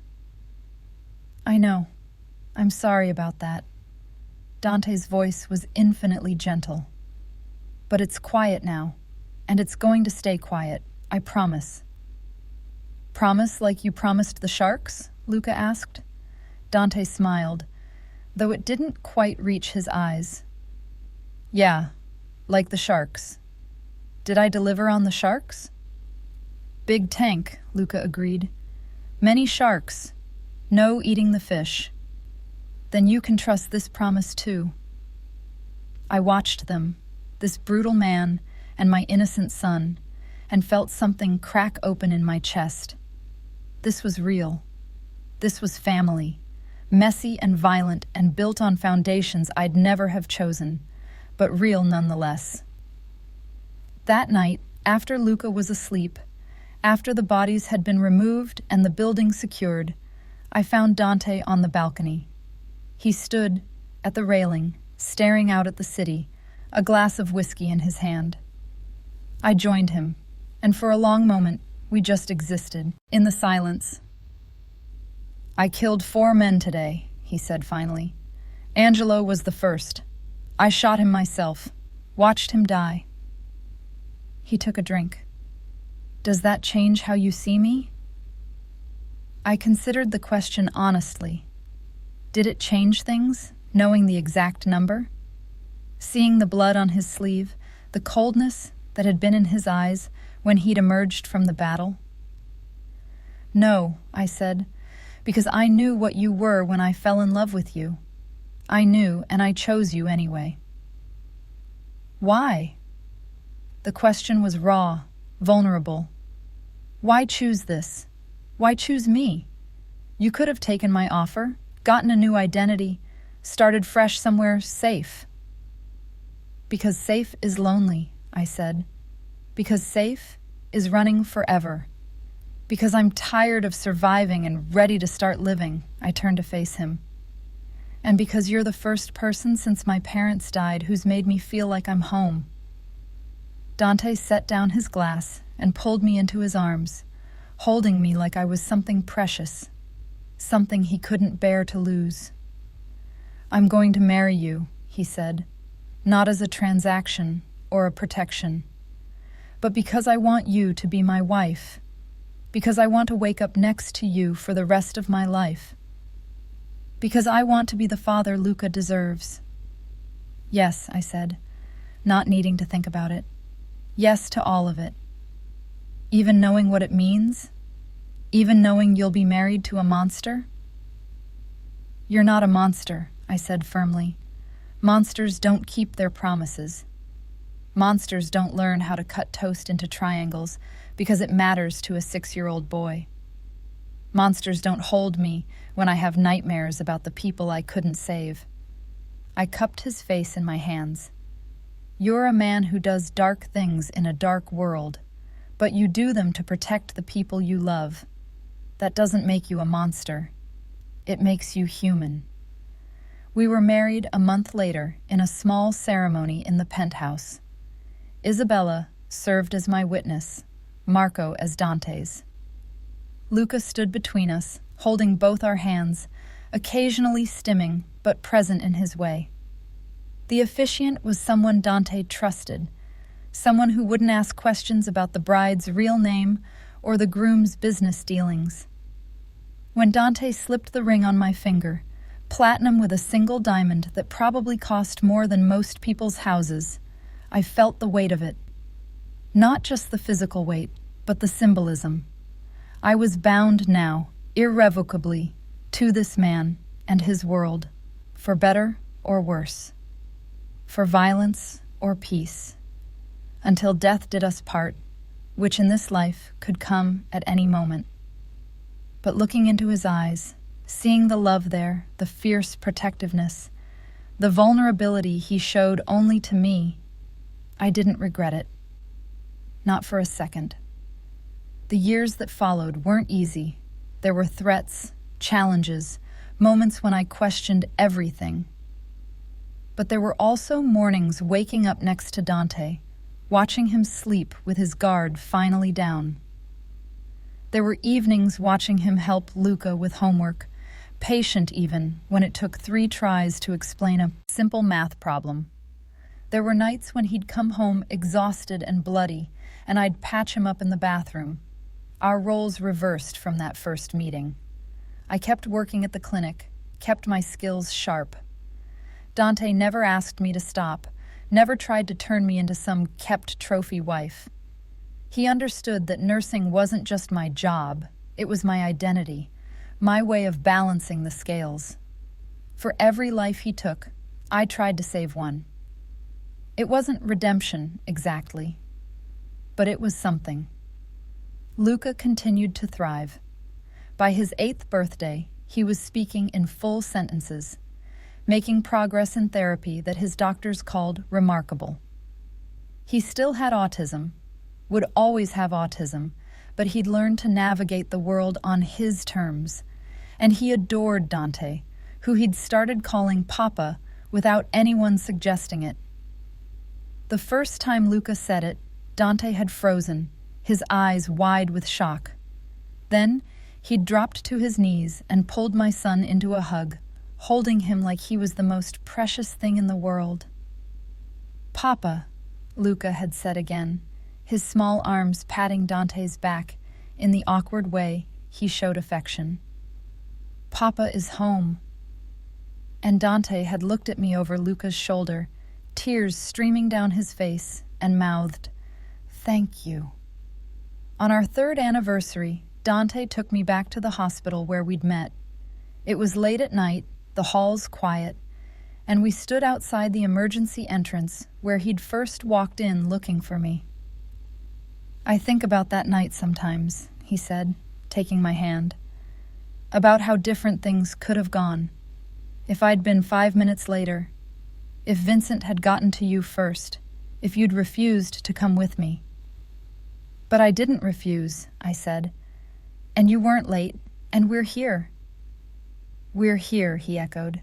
"I know. I'm sorry about that." Dante's voice was infinitely gentle. "But it's quiet now, and it's going to stay quiet, I promise." "Promise like you promised the sharks?" Luca asked. Dante smiled, though it didn't quite reach his eyes. "Yeah, like the sharks." "Did I deliver on the sharks?" "Big tank," Luca agreed. "Many sharks. No eating the fish." "Then you can trust this promise too." I watched them, this brutal man and my innocent son, and felt something crack open in my chest. This was real. This was family, messy and violent and built on foundations I'd never have chosen, but real nonetheless. That night, after Luca was asleep, after the bodies had been removed and the building secured, I found Dante on the balcony. He stood at the railing, staring out at the city, a glass of whiskey in his hand. I joined him, and for a long moment, we just existed, in the silence. "I killed 4 men today," he said finally. "Angelo was the first. I shot him myself, watched him die." He took a drink. "Does that change how you see me?" I considered the question honestly. Did it change things, knowing the exact number? Seeing the blood on his sleeve, the coldness that had been in his eyes when he'd emerged from the battle? "No," I said, "because I knew what you were when I fell in love with you. I knew, and I chose you anyway." "Why?" The question was raw, vulnerable. "Why choose this? Why choose me? You could have taken my offer, gotten a new identity, started fresh somewhere safe." "Because safe is lonely," I said. "Because safe is running forever. Because I'm tired of surviving and ready to start living," I turned to face him. "And because you're the first person since my parents died who's made me feel like I'm home." Dante set down his glass and pulled me into his arms, holding me like I was something precious, something he couldn't bear to lose. "I'm going to marry you," he said, "not as a transaction or a protection, but because I want you to be my wife, because I want to wake up next to you for the rest of my life, because I want to be the father Luca deserves." "Yes," I said, not needing to think about it. "Yes to all of it. Even knowing what it means? Even knowing you'll be married to a monster?" "You're not a monster," I said firmly. "Monsters don't keep their promises. Monsters don't learn how to cut toast into triangles because it matters to a 6-year-old boy. Monsters don't hold me when I have nightmares about the people I couldn't save." I cupped his face in my hands. "You're a man who does dark things in a dark world, but you do them to protect the people you love. That doesn't make you a monster. It makes you human." We were married a month later in a small ceremony in the penthouse. Isabella served as my witness, Marco as Dante's. Luca stood between us, holding both our hands, occasionally stimming but present in his way. The officiant was someone Dante trusted, someone who wouldn't ask questions about the bride's real name or the groom's business dealings. When Dante slipped the ring on my finger, platinum with a single diamond that probably cost more than most people's houses, I felt the weight of it. Not just the physical weight, but the symbolism. I was bound now, irrevocably, to this man and his world, for better or worse, for violence or peace, until death did us part, which in this life could come at any moment. But looking into his eyes, seeing the love there, the fierce protectiveness, the vulnerability he showed only to me, I didn't regret it. Not for a second. The years that followed weren't easy. There were threats, challenges, moments when I questioned everything. But there were also mornings waking up next to Dante, watching him sleep with his guard finally down. There were evenings watching him help Luca with homework, patient even when it took 3 tries to explain a simple math problem. There were nights when he'd come home exhausted and bloody, and I'd patch him up in the bathroom. Our roles reversed from that first meeting. I kept working at the clinic, kept my skills sharp. Dante never asked me to stop, never tried to turn me into some kept trophy wife. He understood that nursing wasn't just my job, it was my identity, my way of balancing the scales. For every life he took, I tried to save one. It wasn't redemption, exactly, but it was something. Luca continued to thrive. By his 8th birthday, he was speaking in full sentences, making progress in therapy that his doctors called remarkable. He still had autism, would always have autism, but he'd learned to navigate the world on his terms, and he adored Dante, who he'd started calling Papa without anyone suggesting it. The first time Luca said it, Dante had frozen, his eyes wide with shock. Then he'd dropped to his knees and pulled my son into a hug, holding him like he was the most precious thing in the world. "Papa," Luca had said again, his small arms patting Dante's back in the awkward way he showed affection. "Papa is home." And Dante had looked at me over Luca's shoulder, tears streaming down his face, and mouthed, "Thank you." On our 3rd anniversary, Dante took me back to the hospital where we'd met. It was late at night, the halls quiet, and we stood outside the emergency entrance where he'd first walked in looking for me. "I think about that night sometimes," he said, taking my hand. "About how different things could have gone. If I'd been 5 minutes later, if Vincent had gotten to you first, if you'd refused to come with me." "But I didn't refuse," I said. "And you weren't late, and we're here." "We're here," he echoed.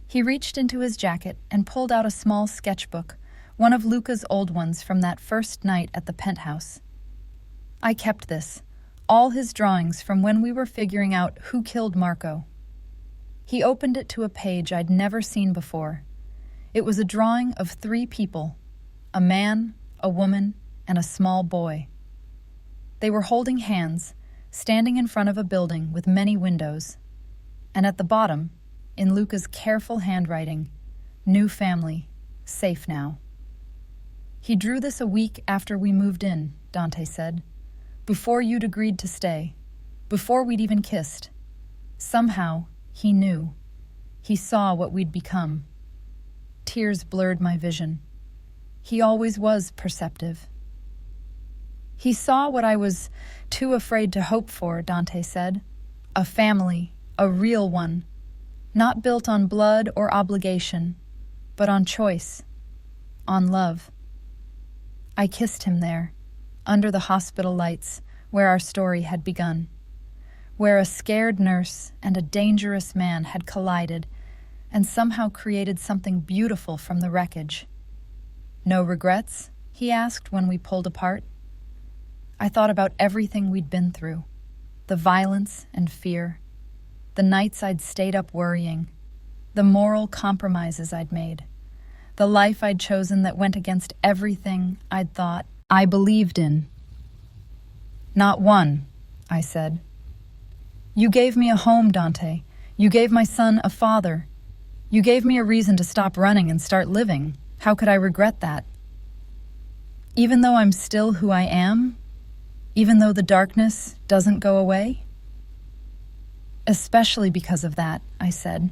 He reached into his jacket and pulled out a small sketchbook, one of Luca's old ones from that first night at the penthouse. I kept this, all his drawings from when we were figuring out who killed Marco. He opened it to a page I'd never seen before. It was a drawing of 3 people, a man, a woman, and a small boy. They were holding hands, standing in front of a building with many windows. And at the bottom, in Luca's careful handwriting, "New family, safe now." "He drew this a week after we moved in," Dante said. "Before you'd agreed to stay. Before we'd even kissed. Somehow, he knew. He saw what we'd become." Tears blurred my vision. He always was perceptive. "He saw what I was too afraid to hope for," Dante said. "A family, a real one. Not built on blood or obligation, but on choice, on love." I kissed him there, under the hospital lights, where our story had begun, where a scared nurse and a dangerous man had collided and somehow created something beautiful from the wreckage. "No regrets?" he asked when we pulled apart. I thought about everything we'd been through, the violence and fear, the nights I'd stayed up worrying, the moral compromises I'd made, the life I'd chosen that went against everything I'd thought I believed in. "Not one," I said. "You gave me a home, Dante. You gave my son a father. You gave me a reason to stop running and start living. How could I regret that? Even though I'm still who I am, even though the darkness doesn't go away?" "Especially because of that," I said.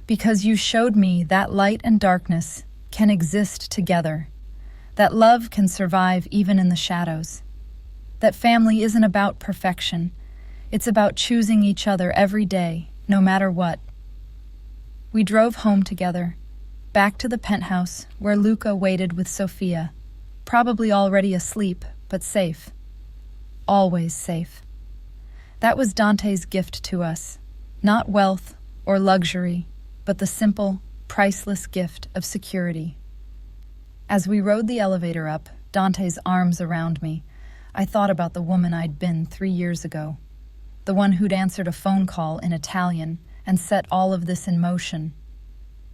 "Because you showed me that light and darkness can exist together, that love can survive even in the shadows, that family isn't about perfection, it's about choosing each other every day, no matter what." We drove home together, back to the penthouse where Luca waited with Sophia, probably already asleep, but safe. Always safe. That was Dante's gift to us, not wealth or luxury, but the simple, priceless gift of security. As we rode the elevator up, Dante's arms around me, I thought about the woman I'd been 3 years ago, the one who'd answered a phone call in Italian and set all of this in motion.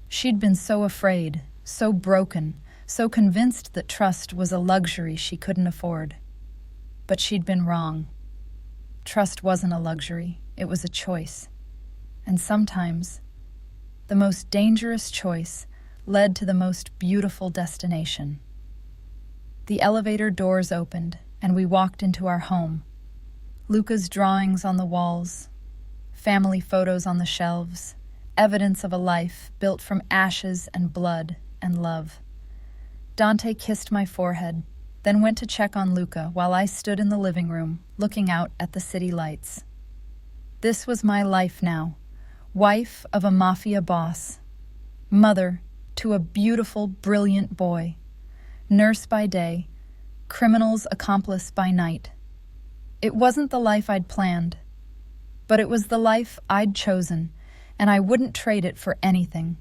She'd been so afraid, so broken, so convinced that trust was a luxury she couldn't afford. But she'd been wrong. Trust wasn't a luxury, it was a choice. And sometimes, the most dangerous choice led to the most beautiful destination. The elevator doors opened, and we walked into our home. Luca's drawings on the walls, family photos on the shelves, evidence of a life built from ashes and blood and love. Dante kissed my forehead, then went to check on Luca while I stood in the living room, looking out at the city lights. This was my life now, wife of a Mafia boss, mother to a beautiful, brilliant boy, nurse by day, criminal's accomplice by night. It wasn't the life I'd planned, but it was the life I'd chosen, and I wouldn't trade it for anything.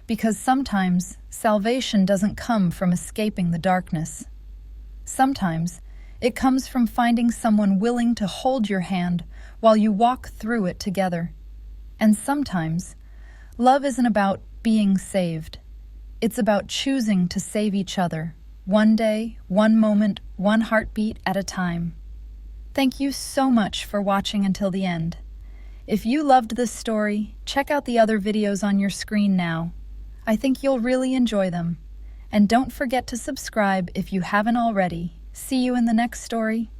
Because sometimes salvation doesn't come from escaping the darkness. Sometimes it comes from finding someone willing to hold your hand while you walk through it together. And sometimes love isn't about being saved. It's about choosing to save each other, one day, one moment, one heartbeat at a time. Thank you so much for watching until the end. If you loved this story, check out the other videos on your screen now. I think you'll really enjoy them. And don't forget to subscribe if you haven't already. See you in the next story.